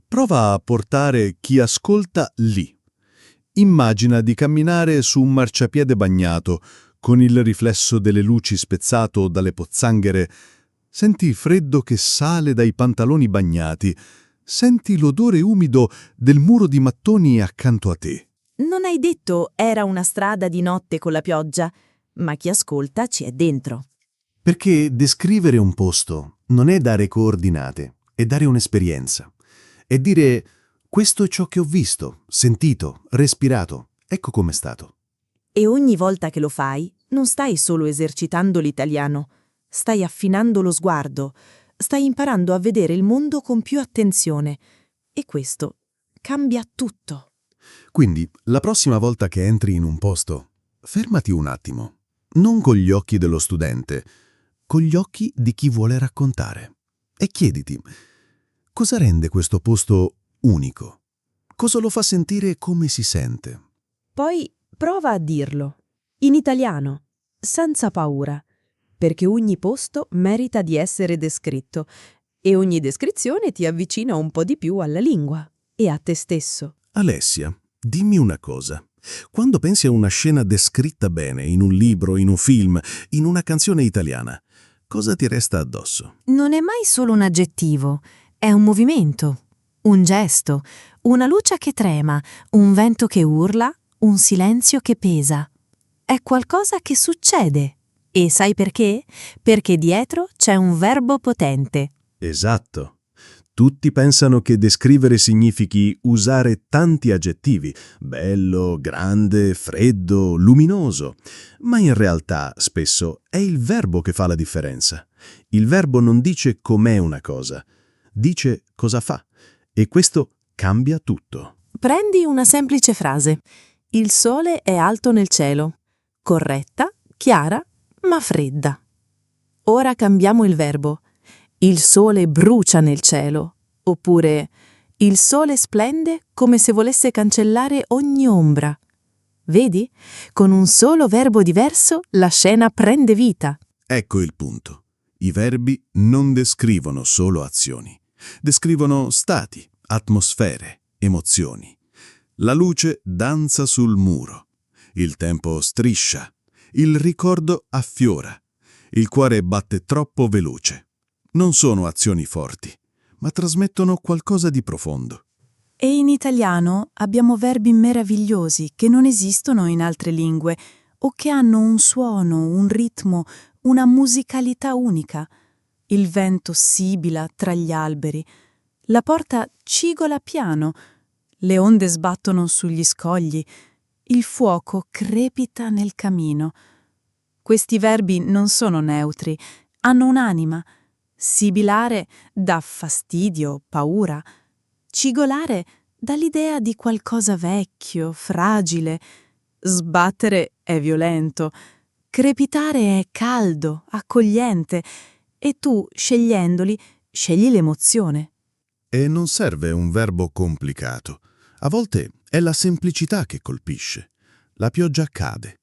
Prova a portare chi ascolta lì. Immagina di camminare su un marciapiede bagnato, con il riflesso delle luci spezzato dalle pozzanghere. Senti il freddo che sale dai pantaloni bagnati. Senti l'odore umido del muro di mattoni accanto a te. Non hai detto era una strada di notte con la pioggia, ma chi ascolta ci è dentro. Perché descrivere un posto non è dare coordinate, è dare un'esperienza. È dire questo è ciò che ho visto, sentito, respirato. Ecco com'è stato. E ogni volta che lo fai, non stai solo esercitando l'italiano, stai affinando lo sguardo, stai imparando a vedere il mondo con più attenzione. E questo cambia tutto. Quindi, la prossima volta che entri in un posto, fermati un attimo. Non con gli occhi dello studente, con gli occhi di chi vuole raccontare. E chiediti, cosa rende questo posto unico? Cosa lo fa sentire come si sente? Poi prova a dirlo, in italiano, senza paura, perché ogni posto merita di essere descritto e ogni descrizione ti avvicina un po' di più alla lingua e a te stesso. Alessia, dimmi una cosa. Quando pensi a una scena descritta bene in un libro, in un film, in una canzone italiana, cosa ti resta addosso? Non è mai solo un aggettivo, è un movimento, un gesto, una luce che trema, un vento che urla, un silenzio che pesa. È qualcosa che succede. E sai perché? Perché dietro c'è un verbo potente. Esatto. Tutti pensano che descrivere significhi usare tanti aggettivi, bello, grande, freddo, luminoso, ma in realtà spesso è il verbo che fa la differenza. Il verbo non dice com'è una cosa, dice cosa fa, e questo cambia tutto. Prendi una semplice frase. Il sole è alto nel cielo. Corretta, chiara, ma fredda. Ora cambiamo il verbo. Il sole brucia nel cielo. Oppure il sole splende come se volesse cancellare ogni ombra. Vedi? Con un solo verbo diverso la scena prende vita. Ecco il punto. I verbi non descrivono solo azioni. Descrivono stati, atmosfere, emozioni. La luce danza sul muro. Il tempo striscia. Il ricordo affiora. Il cuore batte troppo veloce. Non sono azioni forti, ma trasmettono qualcosa di profondo. E in italiano abbiamo verbi meravigliosi che non esistono in altre lingue o che hanno un suono, un ritmo, una musicalità unica. Il vento sibila tra gli alberi, la porta cigola piano, le onde sbattono sugli scogli, il fuoco crepita nel camino. Questi verbi non sono neutri, hanno un'anima. Sibilare dà fastidio, paura. Cigolare dà l'idea di qualcosa vecchio, fragile. Sbattere è violento. Crepitare è caldo, accogliente. E tu, scegliendoli, scegli l'emozione. E non serve un verbo complicato. A volte è la semplicità che colpisce. La pioggia cade.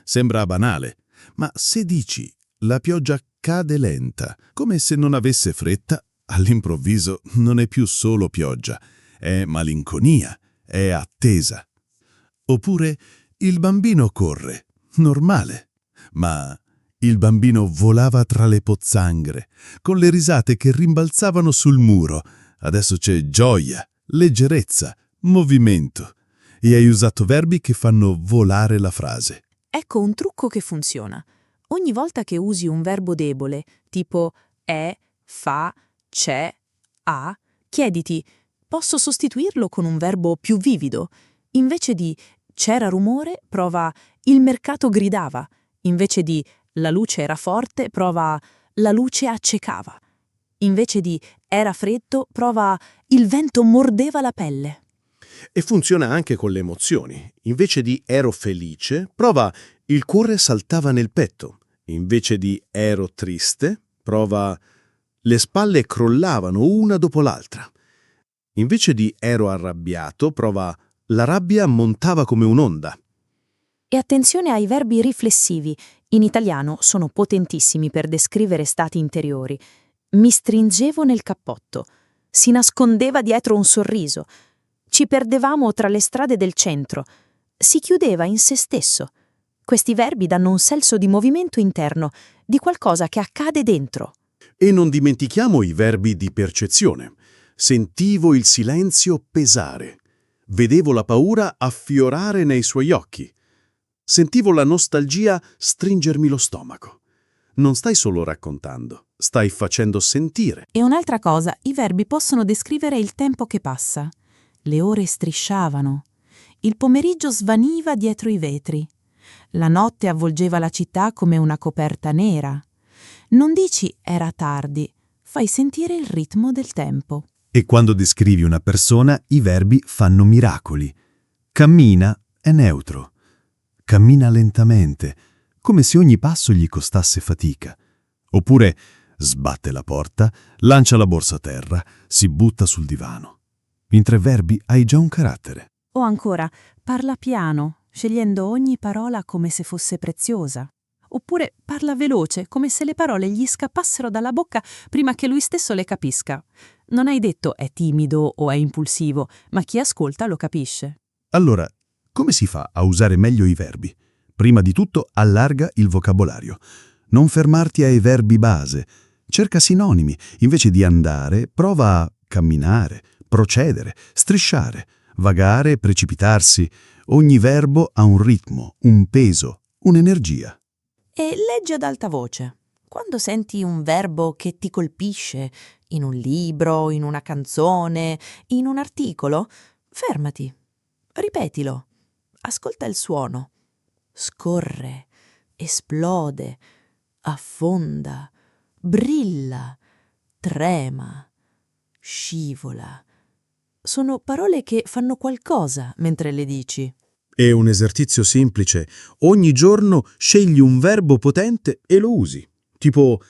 Sembra banale, ma se dici la pioggia cade lenta, come se non avesse fretta, all'improvviso non è più solo pioggia, è malinconia, è attesa. Oppure il bambino corre, normale, ma il bambino volava tra le pozzanghere, con le risate che rimbalzavano sul muro. Adesso c'è gioia, leggerezza, movimento. E hai usato verbi che fanno volare la frase. Ecco un trucco che funziona. Ogni volta che usi un verbo debole, tipo è, fa, c'è, ha, chiediti, posso sostituirlo con un verbo più vivido. Invece di c'era rumore, prova il mercato gridava. Invece di la luce era forte, prova la luce accecava. Invece di era freddo, prova il vento mordeva la pelle. E funziona anche con le emozioni. Invece di ero felice, prova il cuore saltava nel petto. Invece di ero triste, prova le spalle crollavano una dopo l'altra. Invece di ero arrabbiato, prova la rabbia montava come un'onda. E attenzione ai verbi riflessivi. In italiano sono potentissimi per descrivere stati interiori. Mi stringevo nel cappotto. Si nascondeva dietro un sorriso. Ci perdevamo tra le strade del centro. Si chiudeva in se stesso. Questi verbi danno un senso di movimento interno, di qualcosa che accade dentro. E non dimentichiamo i verbi di percezione. Sentivo il silenzio pesare. Vedevo la paura affiorare nei suoi occhi. Sentivo la nostalgia stringermi lo stomaco. Non stai solo raccontando, stai facendo sentire. E un'altra cosa, i verbi possono descrivere il tempo che passa. Le ore strisciavano. Il pomeriggio svaniva dietro i vetri. La notte avvolgeva la città come una coperta nera. Non dici era tardi, fai sentire il ritmo del tempo. E quando descrivi una persona, i verbi fanno miracoli. Cammina è neutro. Cammina lentamente, come se ogni passo gli costasse fatica. Oppure sbatte la porta, lancia la borsa a terra, si butta sul divano. In 3 verbi hai già un carattere. O ancora, parla piano, scegliendo ogni parola come se fosse preziosa. Oppure parla veloce, come se le parole gli scappassero dalla bocca prima che lui stesso le capisca. Non hai detto è timido o è impulsivo, ma chi ascolta lo capisce. Allora, come si fa a usare meglio i verbi? Prima di tutto, allarga il vocabolario. Non fermarti ai verbi base. Cerca sinonimi. Invece di andare, prova a camminare, procedere, strisciare, vagare, precipitarsi. Ogni verbo ha un ritmo, un peso, un'energia. E leggi ad alta voce. Quando senti un verbo che ti colpisce, in un libro, in una canzone, in un articolo, fermati. Ripetilo. Ascolta il suono. Scorre, esplode, affonda, brilla, trema, scivola. Sono parole che fanno qualcosa mentre le dici. È un esercizio semplice. Ogni giorno scegli un verbo potente e lo usi. Tipo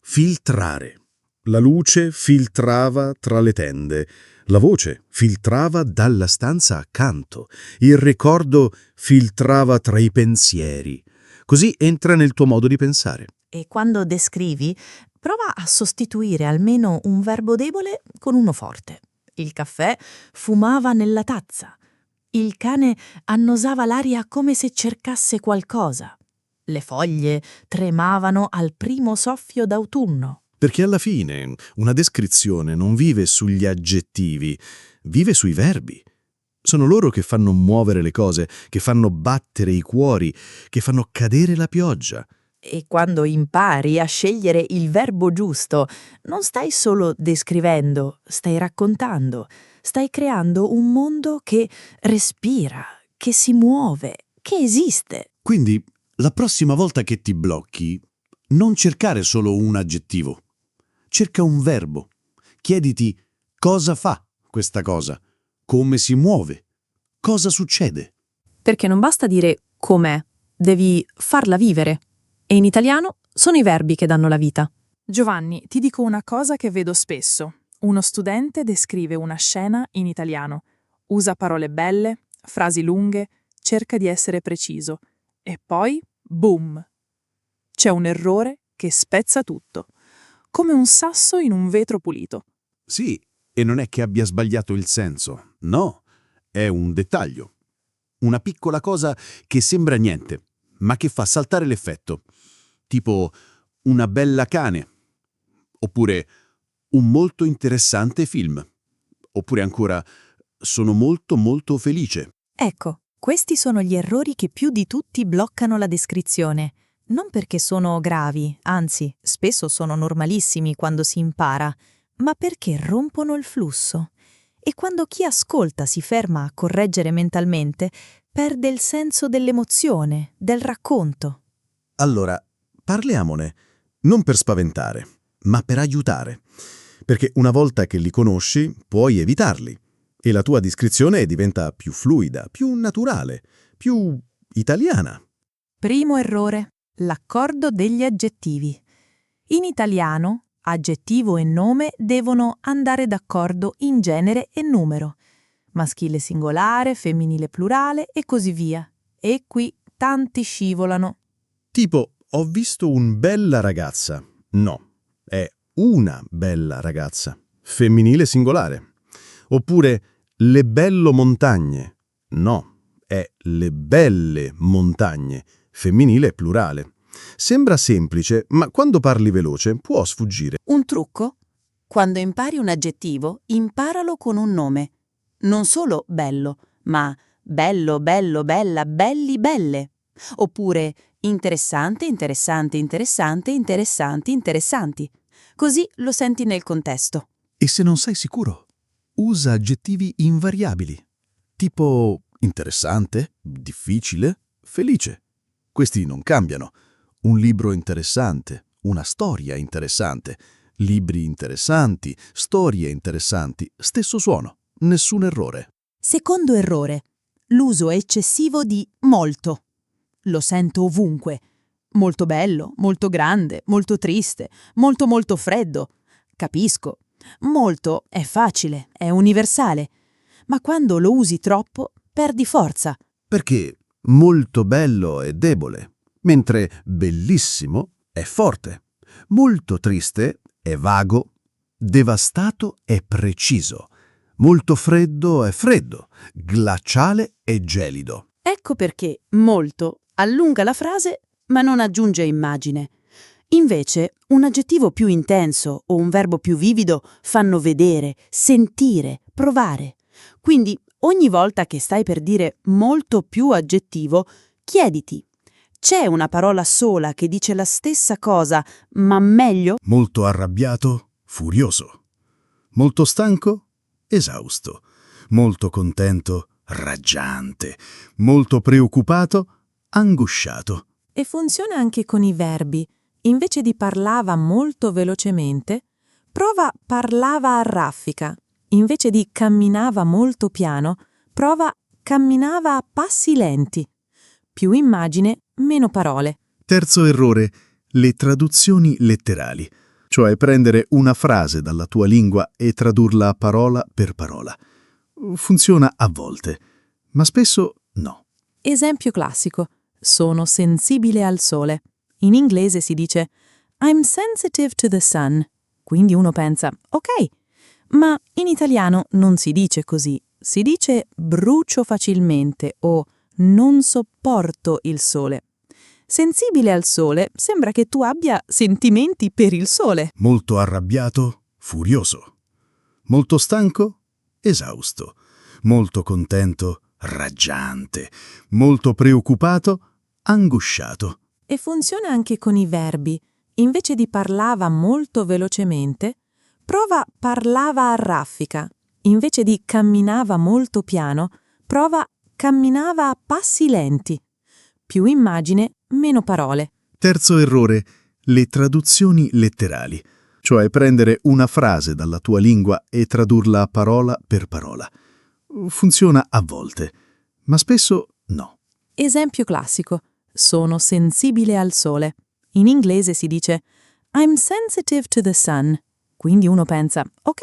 filtrare. La luce filtrava tra le tende. La voce filtrava dalla stanza accanto. Il ricordo filtrava tra i pensieri. Così entra nel tuo modo di pensare. E quando descrivi, prova a sostituire almeno un verbo debole con uno forte. Il caffè fumava nella tazza. Il cane annusava l'aria come se cercasse qualcosa. Le foglie tremavano al primo soffio d'autunno. Perché alla fine una descrizione non vive sugli aggettivi, vive sui verbi. Sono loro che fanno muovere le cose, che fanno battere i cuori, che fanno cadere la pioggia. E quando impari a scegliere il verbo giusto, non stai solo descrivendo, stai raccontando, stai creando un mondo che respira, che si muove, che esiste. Quindi, la prossima volta che ti blocchi, non cercare solo un aggettivo. Cerca un verbo. Chiediti cosa fa questa cosa, come si muove, cosa succede. Perché non basta dire com'è, devi farla vivere. E in italiano sono i verbi che danno la vita. Giovanni, ti dico una cosa che vedo spesso. Uno studente descrive una scena in italiano. Usa parole belle, frasi lunghe, cerca di essere preciso. E poi, boom! C'è un errore che spezza tutto. Come un sasso in un vetro pulito. Sì, e non è che abbia sbagliato il senso. No, è un dettaglio. Una piccola cosa che sembra niente, ma che fa saltare l'effetto. Tipo una bella cane. Oppure un molto interessante film. Oppure ancora sono molto molto felice. Ecco, questi sono gli errori che più di tutti bloccano la descrizione. Non perché sono gravi, anzi, spesso sono normalissimi quando si impara, ma perché rompono il flusso. E quando chi ascolta si ferma a correggere mentalmente, perde il senso dell'emozione, del racconto. Allora, parliamone, non per spaventare, ma per aiutare. Perché una volta che li conosci, puoi evitarli. E la tua descrizione diventa più fluida, più naturale, più italiana. Primo errore: l'accordo degli aggettivi. In italiano, aggettivo e nome devono andare d'accordo in genere e numero. Maschile singolare, femminile plurale e così via. E qui tanti scivolano. Tipo, ho visto un bella ragazza. No, è una bella ragazza. Femminile singolare. Oppure le bello montagne. No, è le belle montagne. Femminile plurale. Sembra semplice, ma quando parli veloce può sfuggire. Un trucco? Quando impari un aggettivo, imparalo con un nome. Non solo bello, ma bello, bello, bella, belli, belle. Oppure interessante, interessante, interessante, interessanti, interessanti. Così lo senti nel contesto. E se non sei sicuro, usa aggettivi invariabili, tipo interessante, difficile, felice. Questi non cambiano. Un libro interessante, una storia interessante, libri interessanti, storie interessanti, stesso suono, nessun errore. Secondo errore: l'uso eccessivo di molto. Lo sento ovunque. Molto bello, molto grande, molto triste, molto molto freddo. Capisco. Molto è facile, è universale. Ma quando lo usi troppo, perdi forza. Perché molto bello è debole, mentre bellissimo è forte. Molto triste è vago, devastato è preciso. Molto freddo è freddo, glaciale è gelido. Ecco perché molto allunga la frase ma non aggiunge immagine. Invece, un aggettivo più intenso o un verbo più vivido fanno vedere, sentire, provare. Quindi, ogni volta che stai per dire molto più aggettivo, chiediti: c'è una parola sola che dice la stessa cosa, ma meglio? Molto arrabbiato, furioso. Molto stanco, esausto. Molto contento, raggiante. Molto preoccupato, angosciato. E funziona anche con i verbi. Invece di parlava molto velocemente, prova parlava a raffica. Invece di camminava molto piano, prova camminava a passi lenti. Più immagine, meno parole. Terzo errore, le traduzioni letterali, cioè prendere una frase dalla tua lingua e tradurla parola per parola. Funziona a volte, ma spesso no. Esempio classico: sono sensibile al sole. In inglese si dice I'm sensitive to the sun. Quindi uno pensa, ok, ma in italiano non si dice così. Si dice brucio facilmente o non sopporto il sole. Sensibile al sole sembra che tu abbia sentimenti per il sole. Molto arrabbiato, furioso. Molto stanco, esausto. Molto contento, raggiante. Molto preoccupato, angosciato. E funziona anche con i verbi. Invece di parlava molto velocemente, prova parlava a raffica. Invece di camminava molto piano, prova camminava a passi lenti. Più immagine, meno parole. Terzo errore, le traduzioni letterali, cioè prendere una frase dalla tua lingua e tradurla parola per parola. Funziona a volte, ma spesso no. Esempio classico: sono sensibile al sole. In inglese si dice I'm sensitive to the sun. Quindi uno pensa, ok,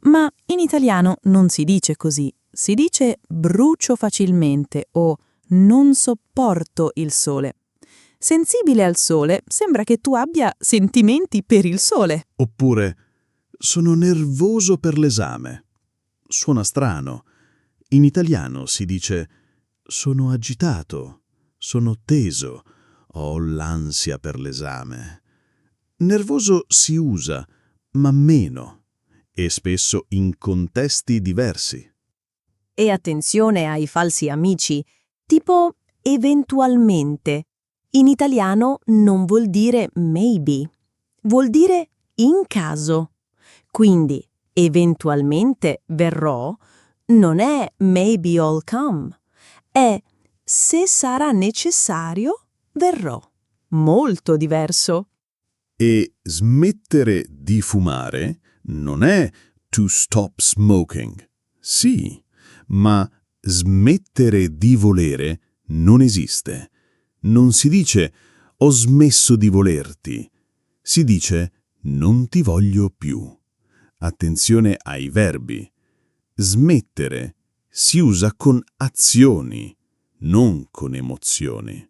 ma in italiano non si dice così. Si dice brucio facilmente o non sopporto il sole. Sensibile al sole sembra che tu abbia sentimenti per il sole. Oppure sono nervoso per l'esame. Suona strano. In italiano si dice sono agitato, sono teso, ho l'ansia per l'esame. Nervoso si usa, ma meno, e spesso in contesti diversi. E attenzione ai falsi amici, tipo eventualmente. In italiano non vuol dire maybe, vuol dire in caso. Quindi, eventualmente verrò non è maybe I'll come, è se sarà necessario verrò. Molto diverso. E smettere di fumare non è to stop smoking. Sì, ma smettere di volere non esiste. Non si dice ho smesso di volerti. Si dice non ti voglio più. Attenzione ai verbi. Smettere si usa con azioni, non con emozioni.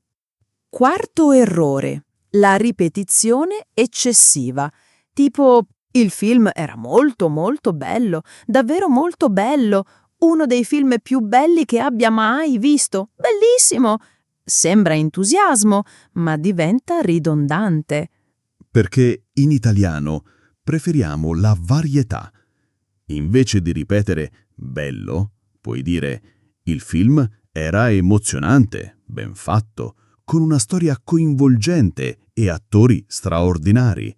Quarto errore, la ripetizione eccessiva. Tipo, il film era molto molto bello, davvero molto bello, uno dei film più belli che abbia mai visto, bellissimo. Sembra entusiasmo, ma diventa ridondante. Perché in italiano preferiamo la varietà. Invece di ripetere bello, puoi dire il film era emozionante, ben fatto, con una storia coinvolgente e attori straordinari.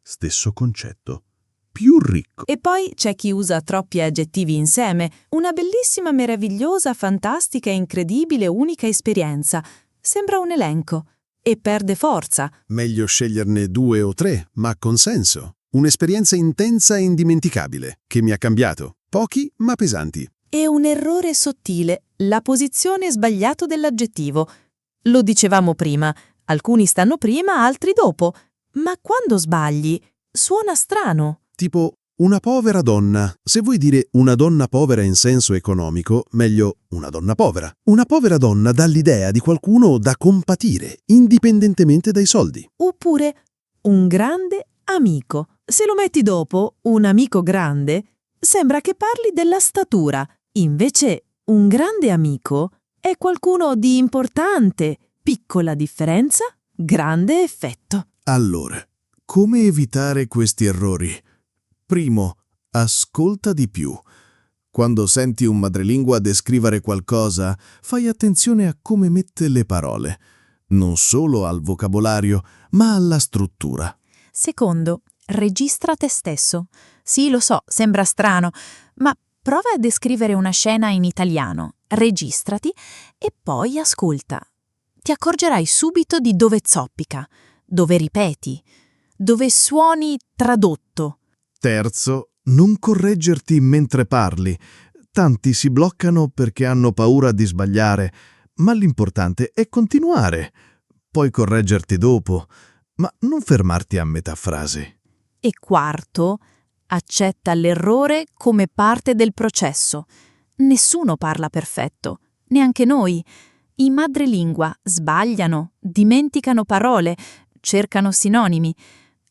Stesso concetto, più ricco. E poi c'è chi usa troppi aggettivi insieme. Una bellissima, meravigliosa, fantastica, incredibile, unica esperienza. Sembra un elenco. E perde forza. Meglio sceglierne 2 o 3, ma con senso. Un'esperienza intensa e indimenticabile, che mi ha cambiato. Pochi, ma pesanti. E un errore sottile, la posizione sbagliata dell'aggettivo. Lo dicevamo prima, alcuni stanno prima, altri dopo. Ma quando sbagli, suona strano. Tipo, una povera donna. Se vuoi dire una donna povera in senso economico, meglio una donna povera. Una povera donna dà l'idea di qualcuno da compatire, indipendentemente dai soldi. Oppure un grande amico. Se lo metti dopo, un amico grande, sembra che parli della statura. Invece, un grande amico è qualcuno di importante. Piccola differenza, grande effetto. Allora, come evitare questi errori? Primo, ascolta di più. Quando senti un madrelingua descrivere qualcosa, fai attenzione a come mette le parole, non solo al vocabolario, ma alla struttura. Secondo, registra te stesso. Sì, lo so, sembra strano, ma prova a descrivere una scena in italiano, registrati e poi ascolta. Ti accorgerai subito di dove zoppica, dove ripeti, dove suoni tradotto. Terzo, non correggerti mentre parli. Tanti si bloccano perché hanno paura di sbagliare, ma l'importante è continuare. Puoi correggerti dopo, ma non fermarti a metà frase. E quarto, accetta l'errore come parte del processo. Nessuno parla perfetto, neanche noi. I madrelingua sbagliano, dimenticano parole, cercano sinonimi.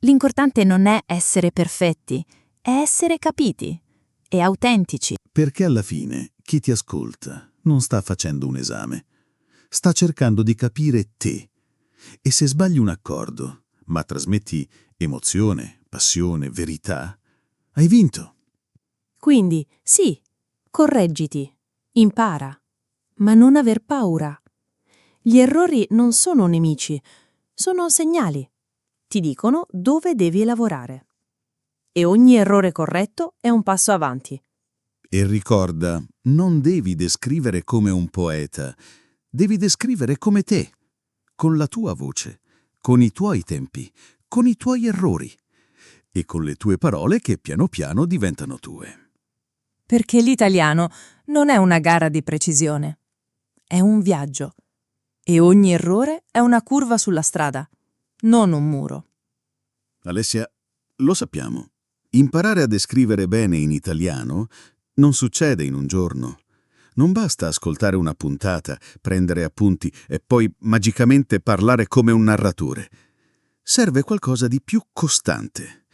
L'importante non è essere perfetti, è essere capiti e autentici. Perché alla fine chi ti ascolta non sta facendo un esame. Sta cercando di capire te. E se sbagli un accordo, ma trasmetti emozione, passione, verità, hai vinto. Quindi, sì, correggiti, impara, ma non aver paura. Gli errori non sono nemici, sono segnali. Ti dicono dove devi lavorare. E ogni errore corretto è un passo avanti. E ricorda, non devi descrivere come un poeta, devi descrivere come te, con la tua voce, con i tuoi tempi, con i tuoi errori e con le tue parole che piano piano diventano tue. Perché l'italiano non è una gara di precisione, è un viaggio. E ogni errore è una curva sulla strada, non un muro. Alessia, lo sappiamo. Imparare a descrivere bene in italiano non succede in un giorno. Non basta ascoltare una puntata, prendere appunti e poi magicamente parlare come un narratore. Serve qualcosa di più costante,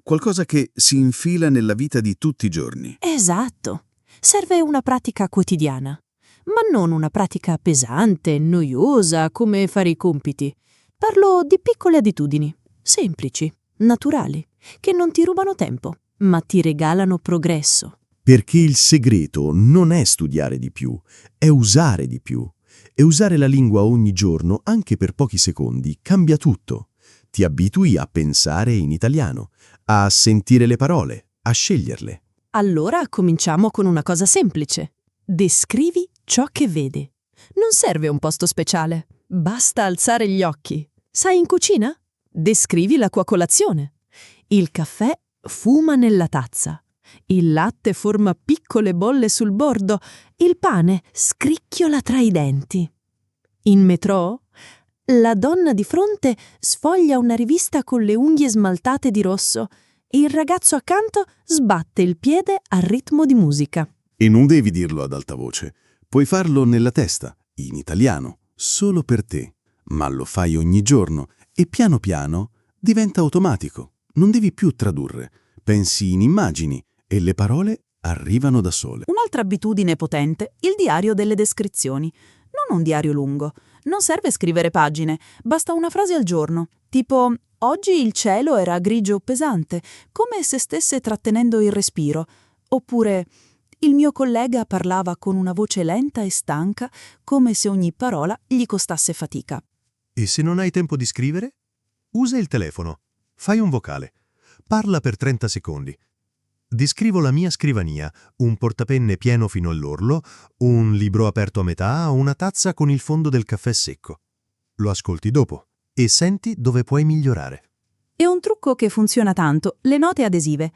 qualcosa che si infila nella vita di tutti i giorni. Esatto, serve una pratica quotidiana, ma non una pratica pesante, noiosa, come fare i compiti. Parlo di piccole abitudini, semplici, naturali, che non ti rubano tempo, ma ti regalano progresso. Perché il segreto non è studiare di più, è usare di più. E usare la lingua ogni giorno, anche per pochi secondi, cambia tutto. Ti abitui a pensare in italiano, a sentire le parole, a sceglierle. Allora cominciamo con una cosa semplice. Descrivi ciò che vedi. Non serve un posto speciale. Basta alzare gli occhi. Sei in cucina? Descrivi la tua colazione. Il caffè fuma nella tazza. Il latte forma piccole bolle sul bordo. Il pane scricchiola tra i denti. In metro? La donna di fronte sfoglia una rivista con le unghie smaltate di rosso. Il ragazzo accanto sbatte il piede al ritmo di musica. E non devi dirlo ad alta voce. Puoi farlo nella testa, in italiano, solo per te. Ma lo fai ogni giorno e piano piano diventa automatico. Non devi più tradurre. Pensi in immagini e le parole arrivano da sole. Un'altra abitudine potente, il diario delle descrizioni. Non un diario lungo. Non serve scrivere pagine, basta una frase al giorno, tipo «Oggi il cielo era grigio pesante, come se stesse trattenendo il respiro», oppure «Il mio collega parlava con una voce lenta e stanca, come se ogni parola gli costasse fatica». E se non hai tempo di scrivere? Usa il telefono. Fai un vocale. Parla per 30 secondi. Descrivo la mia scrivania, un portapenne pieno fino all'orlo, un libro aperto a metà, una tazza con il fondo del caffè secco. Lo ascolti dopo e senti dove puoi migliorare. E un trucco che funziona tanto, le note adesive.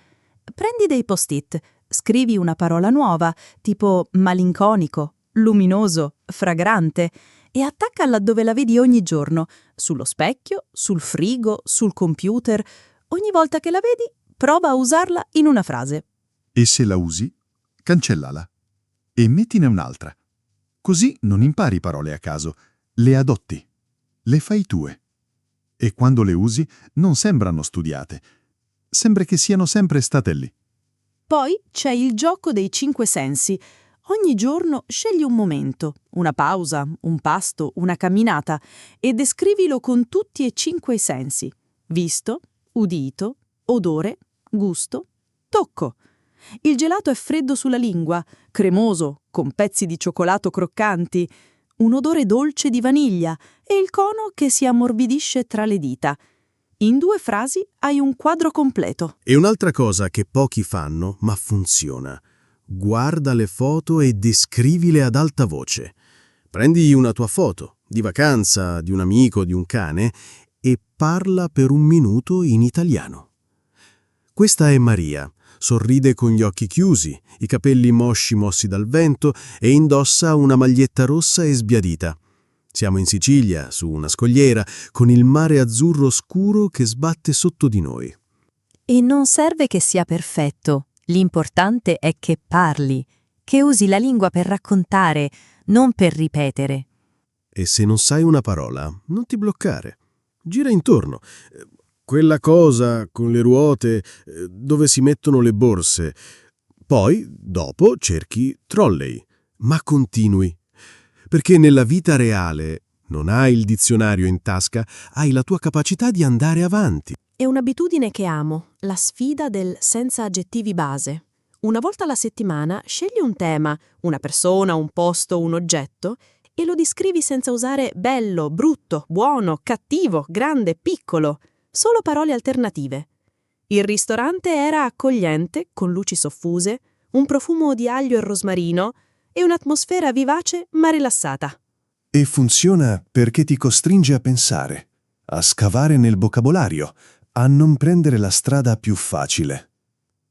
Prendi dei post-it, scrivi una parola nuova, tipo malinconico, luminoso, fragrante, e attaccala dove la vedi ogni giorno, sullo specchio, sul frigo, sul computer. Ogni volta che la vedi, prova a usarla in una frase. E se la usi, cancellala e mettine un'altra. Così non impari parole a caso, le adotti, le fai tue. E quando le usi non sembrano studiate, sembra che siano sempre state lì. Poi c'è il gioco dei 5 sensi. Ogni giorno scegli un momento, una pausa, un pasto, una camminata e descrivilo con tutti e 5 i sensi. Visto, udito, odore, gusto, tocco. Il gelato è freddo sulla lingua, cremoso, con pezzi di cioccolato croccanti, un odore dolce di vaniglia e il cono che si ammorbidisce tra le dita. In 2 frasi hai un quadro completo. E un'altra cosa che pochi fanno, ma funziona. Guarda le foto e descrivile ad alta voce. Prendi una tua foto, di vacanza, di un amico, di un cane, e parla per 1 minuto in italiano. Questa è Maria, sorride con gli occhi chiusi, i capelli mossi dal vento e indossa una maglietta rossa e sbiadita. Siamo in Sicilia, su una scogliera, con il mare azzurro scuro che sbatte sotto di noi. E non serve che sia perfetto, l'importante è che parli, che usi la lingua per raccontare, non per ripetere. E se non sai una parola, non ti bloccare. Gira intorno. Quella cosa con le ruote dove si mettono le borse. Poi, dopo, cerchi trolley. Ma continui. Perché nella vita reale non hai il dizionario in tasca, hai la tua capacità di andare avanti. È un'abitudine che amo, la sfida del senza aggettivi base. Una volta alla settimana scegli un tema, una persona, un posto, un oggetto e lo descrivi senza usare bello, brutto, buono, cattivo, grande, piccolo. Solo parole alternative. Il ristorante era accogliente, con luci soffuse, un profumo di aglio e rosmarino e un'atmosfera vivace ma rilassata. E funziona perché ti costringe a pensare, a scavare nel vocabolario, a non prendere la strada più facile.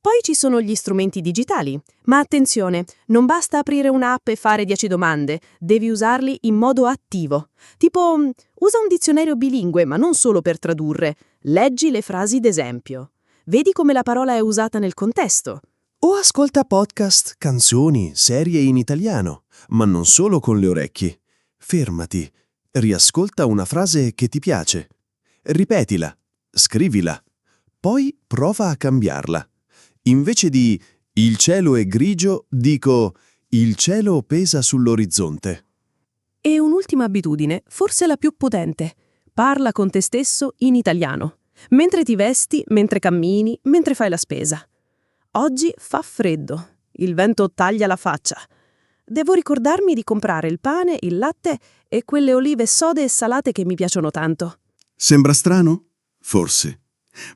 Poi ci sono gli strumenti digitali, ma attenzione, non basta aprire un'app e fare 10 domande, devi usarli in modo attivo. Tipo, usa un dizionario bilingue, ma non solo per tradurre. Leggi le frasi d'esempio. Vedi come la parola è usata nel contesto. O ascolta podcast, canzoni, serie in italiano, ma non solo con le orecchie. Fermati, riascolta una frase che ti piace. Ripetila, scrivila, poi prova a cambiarla. Invece di «il cielo è grigio», dico «il cielo pesa sull'orizzonte». E un'ultima abitudine, forse la più potente. Parla con te stesso in italiano. Mentre ti vesti, mentre cammini, mentre fai la spesa. Oggi fa freddo. Il vento taglia la faccia. Devo ricordarmi di comprare il pane, il latte e quelle olive sode e salate che mi piacciono tanto. Sembra strano? Forse.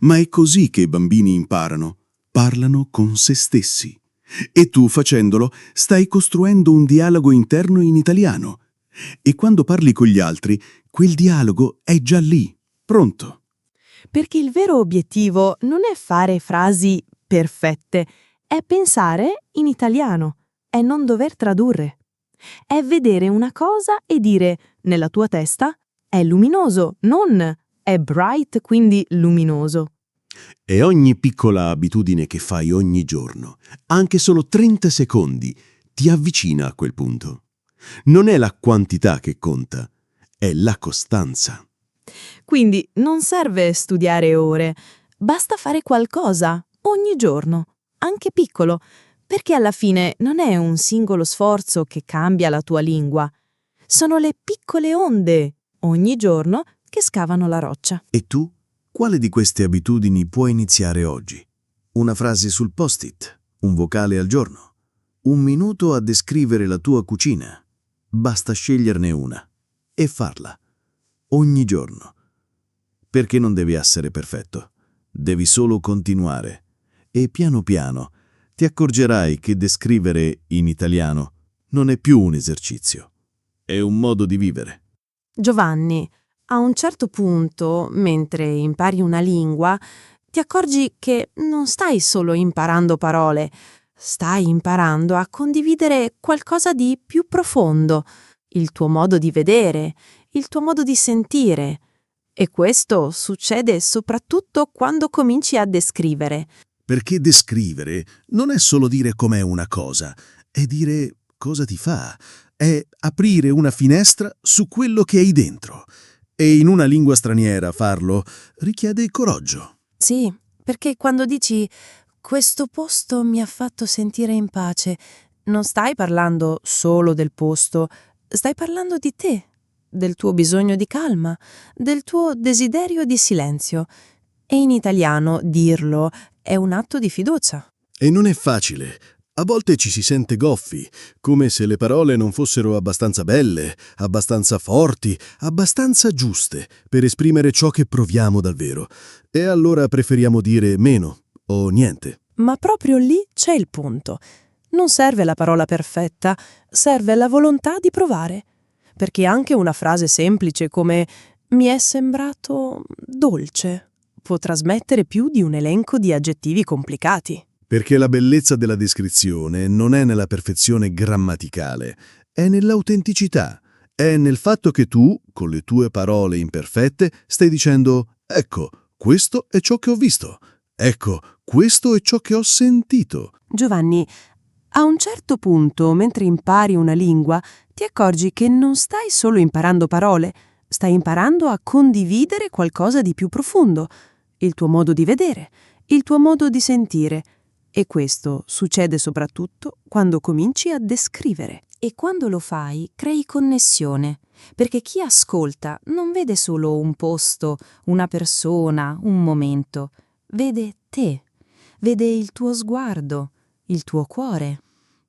Ma è così che i bambini imparano. parlano con se stessi. E tu, facendolo, stai costruendo un dialogo interno in italiano. E quando parli con gli altri, quel dialogo è già lì, pronto. Perché il vero obiettivo non è fare frasi perfette, è pensare in italiano, è non dover tradurre. È vedere una cosa e dire, nella tua testa, è luminoso, non è bright, quindi luminoso. E ogni piccola abitudine che fai ogni giorno, anche solo 30 secondi, ti avvicina a quel punto. Non è la quantità che conta, è la costanza. Quindi non serve studiare ore, basta fare qualcosa ogni giorno, anche piccolo, perché alla fine non è un singolo sforzo che cambia la tua lingua. Sono le piccole onde, ogni giorno, che scavano la roccia. E tu? Quale di queste abitudini puoi iniziare oggi? Una frase sul post-it, un vocale al giorno, un minuto a descrivere la tua cucina. Basta sceglierne una e farla, ogni giorno. Perché non devi essere perfetto, devi solo continuare. E piano piano ti accorgerai che descrivere in italiano non è più un esercizio, è un modo di vivere. Giovanni, a un certo punto, mentre impari una lingua, ti accorgi che non stai solo imparando parole, stai imparando a condividere qualcosa di più profondo, il tuo modo di vedere, il tuo modo di sentire. E questo succede soprattutto quando cominci a descrivere. Perché descrivere non è solo dire com'è una cosa, è dire cosa ti fa, è aprire una finestra su quello che hai dentro. E in una lingua straniera farlo richiede coraggio. Sì, perché quando dici «questo posto mi ha fatto sentire in pace», non stai parlando solo del posto, stai parlando di te, del tuo bisogno di calma, del tuo desiderio di silenzio. E in italiano dirlo è un atto di fiducia. E non è facile. A volte ci si sente goffi, come se le parole non fossero abbastanza belle, abbastanza forti, abbastanza giuste per esprimere ciò che proviamo davvero. E allora preferiamo dire meno o niente. Ma proprio lì c'è il punto. Non serve la parola perfetta, serve la volontà di provare. Perché anche una frase semplice come «mi è sembrato dolce» può trasmettere più di un elenco di aggettivi complicati. Perché la bellezza della descrizione non è nella perfezione grammaticale, è nell'autenticità, è nel fatto che tu, con le tue parole imperfette, stai dicendo «Ecco, questo è ciò che ho visto. Ecco, questo è ciò che ho sentito». Giovanni, a un certo punto, mentre impari una lingua, ti accorgi che non stai solo imparando parole, stai imparando a condividere qualcosa di più profondo, il tuo modo di vedere, il tuo modo di sentire. E questo succede soprattutto quando cominci a descrivere. E quando lo fai, crei connessione, perché chi ascolta non vede solo un posto, una persona, un momento, vede te, vede il tuo sguardo, il tuo cuore.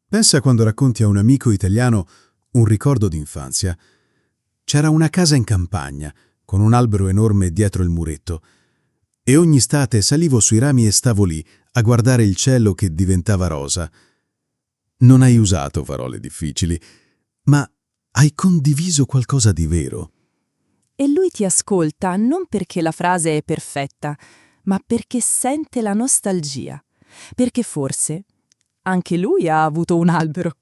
Pensa quando racconti a un amico italiano un ricordo d'infanzia. C'era una casa in campagna, con un albero enorme dietro il muretto, e ogni estate salivo sui rami e stavo lì a guardare il cielo che diventava rosa. Non hai usato parole difficili, ma hai condiviso qualcosa di vero. E lui ti ascolta non perché la frase è perfetta, ma perché sente la nostalgia, perché forse anche lui ha avuto un albero.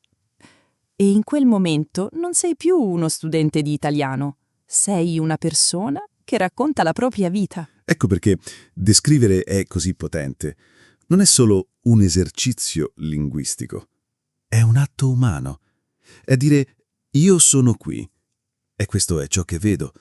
E in quel momento non sei più uno studente di italiano, sei una persona che racconta la propria vita. Ecco perché descrivere è così potente. Non è solo un esercizio linguistico, è un atto umano. È dire io sono qui e questo è ciò che vedo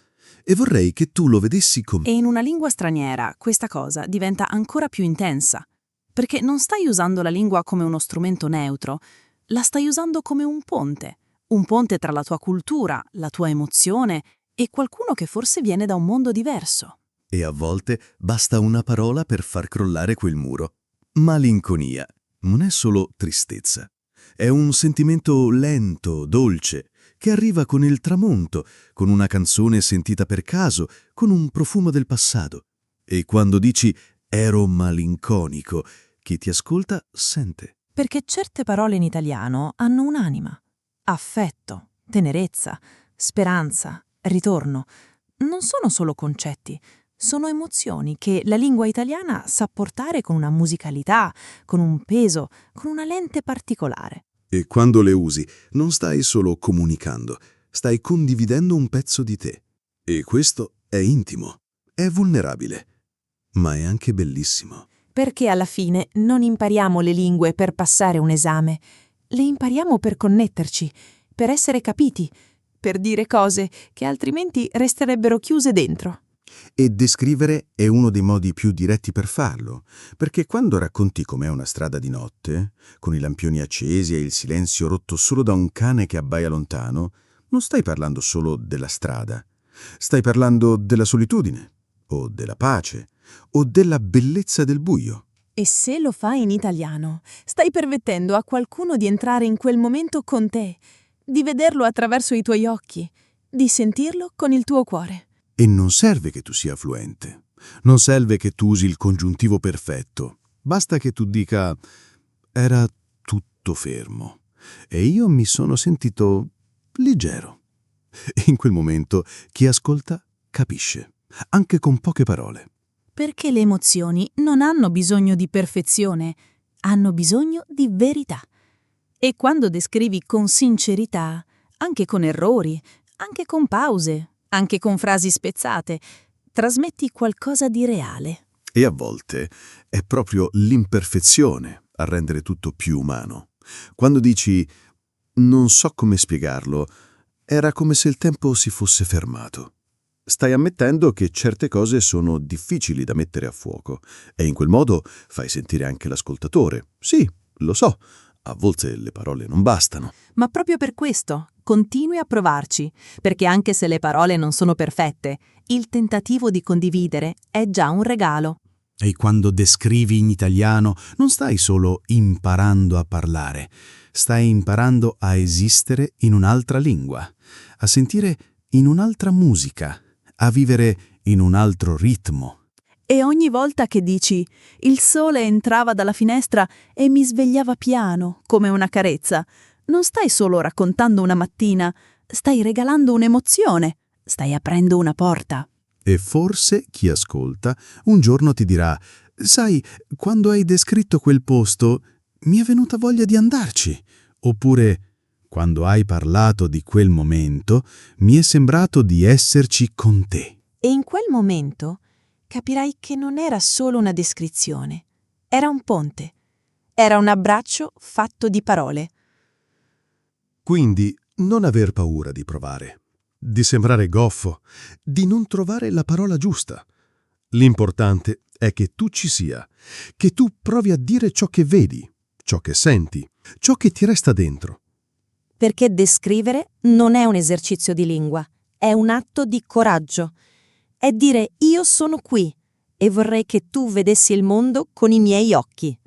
e vorrei che tu lo vedessi come... E in una lingua straniera questa cosa diventa ancora più intensa, perché non stai usando la lingua come uno strumento neutro, la stai usando come un ponte tra la tua cultura, la tua emozione e qualcuno che forse viene da un mondo diverso. E a volte basta una parola per far crollare quel muro. Malinconia non è solo tristezza, è un sentimento lento, dolce, che arriva con il tramonto, con una canzone sentita per caso, con un profumo del passato. E quando dici «ero malinconico», chi ti ascolta sente. Perché certe parole in italiano hanno un'anima. Affetto, tenerezza, speranza, ritorno. Non sono solo concetti, sono emozioni che la lingua italiana sa portare con una musicalità, con un peso, con una lente particolare. E quando le usi, non stai solo comunicando, stai condividendo un pezzo di te. E questo è intimo, è vulnerabile, ma è anche bellissimo. Perché alla fine non impariamo le lingue per passare un esame, le impariamo per connetterci, per essere capiti, per dire cose che altrimenti resterebbero chiuse dentro. E descrivere è uno dei modi più diretti per farlo, perché quando racconti com'è una strada di notte, con i lampioni accesi e il silenzio rotto solo da un cane che abbaia lontano, non stai parlando solo della strada, stai parlando della solitudine, o della pace, o della bellezza del buio. E se lo fai in italiano, stai permettendo a qualcuno di entrare in quel momento con te, di vederlo attraverso i tuoi occhi, di sentirlo con il tuo cuore. E non serve che tu sia fluente, non serve che tu usi il congiuntivo perfetto, basta che tu dica «era tutto fermo» e io mi sono sentito leggero. E in quel momento chi ascolta capisce, anche con poche parole. Perché le emozioni non hanno bisogno di perfezione, hanno bisogno di verità. E quando descrivi con sincerità, anche con errori, anche con pause, anche con frasi spezzate, trasmetti qualcosa di reale. E a volte è proprio l'imperfezione a rendere tutto più umano. Quando dici «non so come spiegarlo», era come se il tempo si fosse fermato. Stai ammettendo che certe cose sono difficili da mettere a fuoco e in quel modo fai sentire anche l'ascoltatore. Sì, lo so, a volte le parole non bastano. Ma proprio per questo continui a provarci, perché anche se le parole non sono perfette, il tentativo di condividere è già un regalo. E quando descrivi in italiano non stai solo imparando a parlare, stai imparando a esistere in un'altra lingua, a sentire in un'altra musica, a vivere in un altro ritmo. E ogni volta che dici «il sole entrava dalla finestra e mi svegliava piano, come una carezza», non stai solo raccontando una mattina, stai regalando un'emozione, stai aprendo una porta. E forse chi ascolta un giorno ti dirà «Sai, quando hai descritto quel posto, mi è venuta voglia di andarci». Oppure «Quando hai parlato di quel momento, mi è sembrato di esserci con te». E in quel momento capirai che non era solo una descrizione, era un ponte, era un abbraccio fatto di parole. Quindi non aver paura di provare, di sembrare goffo, di non trovare la parola giusta. L'importante è che tu ci sia, che tu provi a dire ciò che vedi, ciò che senti, ciò che ti resta dentro. Perché descrivere non è un esercizio di lingua, è un atto di coraggio. È dire io sono qui e vorrei che tu vedessi il mondo con i miei occhi.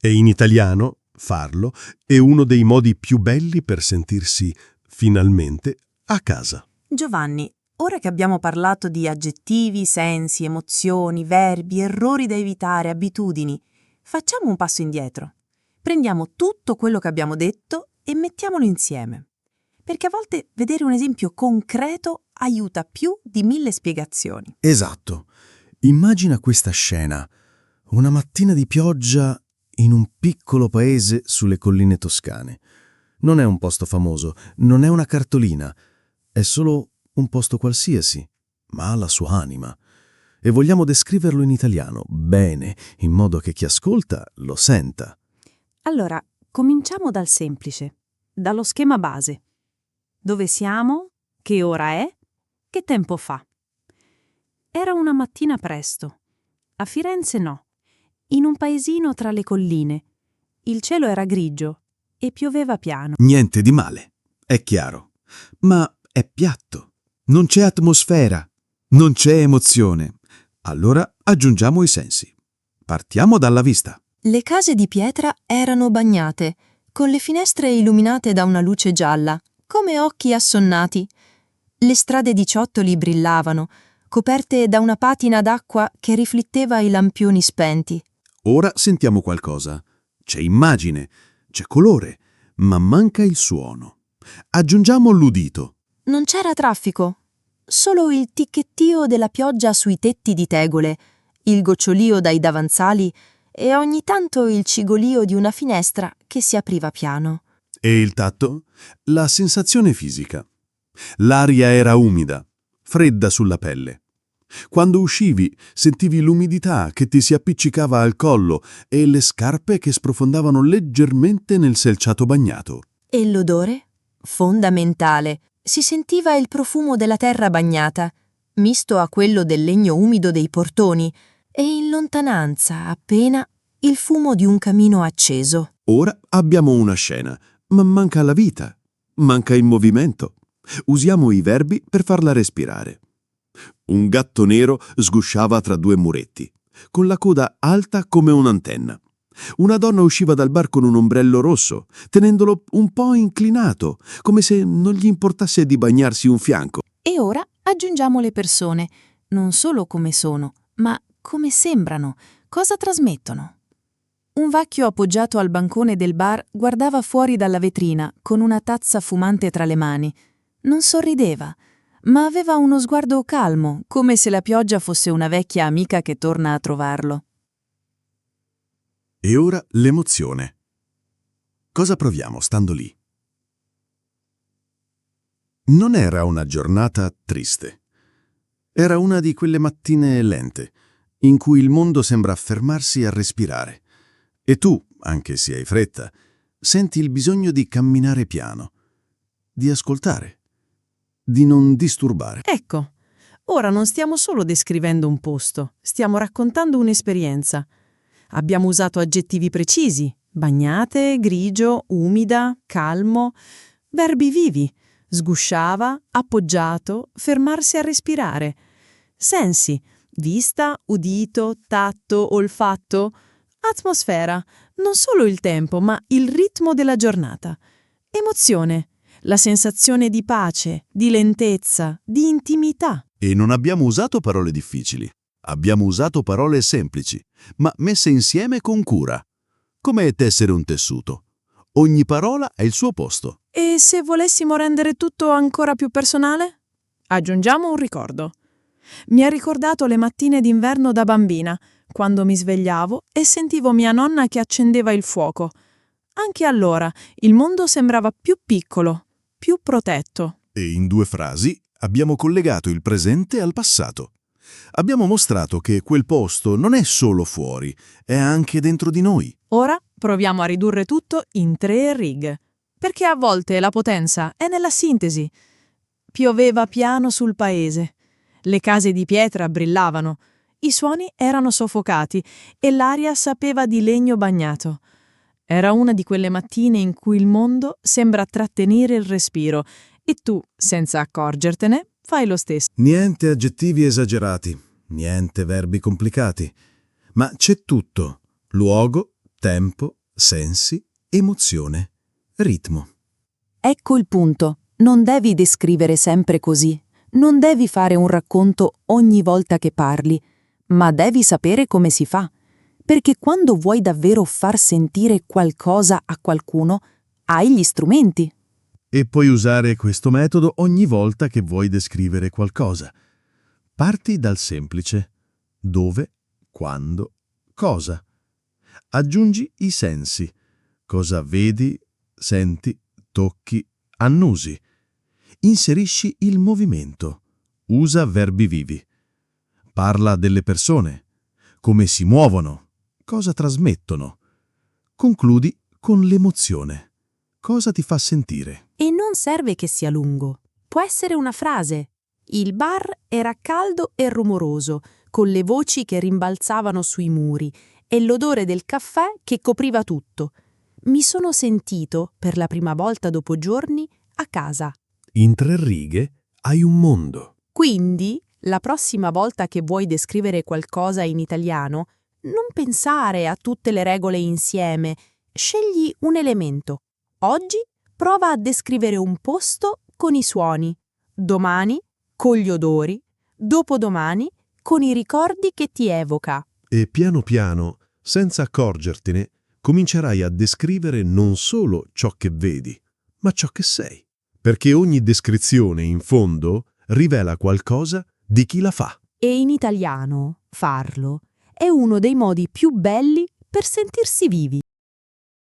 E in italiano farlo è uno dei modi più belli per sentirsi finalmente a casa. Giovanni, ora che abbiamo parlato di aggettivi, sensi, emozioni, verbi, errori da evitare, abitudini, facciamo un passo indietro. Prendiamo tutto quello che abbiamo detto e mettiamolo insieme. Perché a volte vedere un esempio concreto aiuta più di 1000 spiegazioni. Esatto. Immagina questa scena. Una mattina di pioggia in un piccolo paese sulle colline toscane. Non è un posto famoso, non è una cartolina, è solo un posto qualsiasi, ma ha la sua anima. E vogliamo descriverlo in italiano, bene, in modo che chi ascolta lo senta. Allora, cominciamo dal semplice, dallo schema base. Dove siamo? Che ora è? Che tempo fa? Era una mattina presto. A Firenze no. In un paesino tra le colline. Il cielo era grigio e pioveva piano. Niente di male, è chiaro, ma è piatto. Non c'è atmosfera, non c'è emozione. Allora aggiungiamo i sensi. Partiamo dalla vista. Le case di pietra erano bagnate, con le finestre illuminate da una luce gialla, come occhi assonnati. Le strade di ciottoli brillavano, coperte da una patina d'acqua che rifletteva i lampioni spenti. Ora sentiamo qualcosa. C'è immagine, c'è colore, ma manca il suono. Aggiungiamo l'udito. Non c'era traffico, solo il ticchettio della pioggia sui tetti di tegole, il gocciolio dai davanzali e ogni tanto il cigolio di una finestra che si apriva piano. E il tatto? La sensazione fisica. L'aria era umida, fredda sulla pelle. Quando uscivi sentivi l'umidità che ti si appiccicava al collo e le scarpe che sprofondavano leggermente nel selciato bagnato. E l'odore? Fondamentale. Si sentiva il profumo della terra bagnata, misto a quello del legno umido dei portoni, e in lontananza, appena, il fumo di un camino acceso. Ora abbiamo una scena, ma manca la vita, manca il movimento. Usiamo i verbi per farla respirare. Un gatto nero sgusciava tra due muretti, con la coda alta come un'antenna. Una donna usciva dal bar con un ombrello rosso, tenendolo un po' inclinato, come se non gli importasse di bagnarsi un fianco. E ora aggiungiamo le persone, non solo come sono, ma come sembrano, cosa trasmettono. Un vecchio appoggiato al bancone del bar guardava fuori dalla vetrina con una tazza fumante tra le mani. Non sorrideva, ma aveva uno sguardo calmo, come se la pioggia fosse una vecchia amica che torna a trovarlo. E ora l'emozione. Cosa proviamo stando lì? Non era una giornata triste. Era una di quelle mattine lente, in cui il mondo sembra fermarsi a respirare. E tu, anche se hai fretta, senti il bisogno di camminare piano, di ascoltare, di non disturbare. Ecco, ora non stiamo solo descrivendo un posto, stiamo raccontando un'esperienza. Abbiamo usato aggettivi precisi: bagnate, grigio, umida, calmo, verbi vivi, sgusciava, appoggiato, fermarsi a respirare, sensi, vista, udito, tatto, olfatto, atmosfera, non solo il tempo, ma il ritmo della giornata, emozione, la sensazione di pace, di lentezza, di intimità. E non abbiamo usato parole difficili. Abbiamo usato parole semplici, ma messe insieme con cura, come tessere un tessuto. Ogni parola ha il suo posto. E se volessimo rendere tutto ancora più personale? Aggiungiamo un ricordo. Mi ha ricordato le mattine d'inverno da bambina, quando mi svegliavo e sentivo mia nonna che accendeva il fuoco. Anche allora il mondo sembrava più piccolo, più protetto. E in 2 frasi abbiamo collegato il presente al passato. Abbiamo mostrato che quel posto non è solo fuori, è anche dentro di noi. Ora proviamo a ridurre tutto in 3 righe, perché a volte la potenza è nella sintesi. Pioveva piano sul paese, le case di pietra brillavano, i suoni erano soffocati e l'aria sapeva di legno bagnato. Era una di quelle mattine in cui il mondo sembra trattenere il respiro e tu, senza accorgertene, fai lo stesso. Niente aggettivi esagerati, niente verbi complicati, ma c'è tutto: luogo, tempo, sensi, emozione, ritmo. Ecco il punto. Non devi descrivere sempre così. Non devi fare un racconto ogni volta che parli, ma devi sapere come si fa. Perché quando vuoi davvero far sentire qualcosa a qualcuno, hai gli strumenti. E puoi usare questo metodo ogni volta che vuoi descrivere qualcosa. Parti dal semplice: dove, quando, cosa. Aggiungi i sensi: cosa vedi, senti, tocchi, annusi. Inserisci il movimento: usa verbi vivi. Parla delle persone: come si muovono, cosa trasmettono. Concludi con l'emozione: cosa ti fa sentire. E non serve che sia lungo. Può essere una frase. Il bar era caldo e rumoroso, con le voci che rimbalzavano sui muri e l'odore del caffè che copriva tutto. Mi sono sentito, per la prima volta dopo giorni, a casa. In 3 righe hai un mondo. Quindi, la prossima volta che vuoi descrivere qualcosa in italiano, non pensare a tutte le regole insieme. Scegli un elemento. Oggi prova a descrivere un posto con i suoni, domani con gli odori, dopodomani con i ricordi che ti evoca. E piano piano Senza accorgertene, comincerai a descrivere non solo ciò che vedi, ma ciò che sei. Perché ogni descrizione, in fondo, rivela qualcosa di chi la fa. E in italiano, farlo è uno dei modi più belli per sentirsi vivi.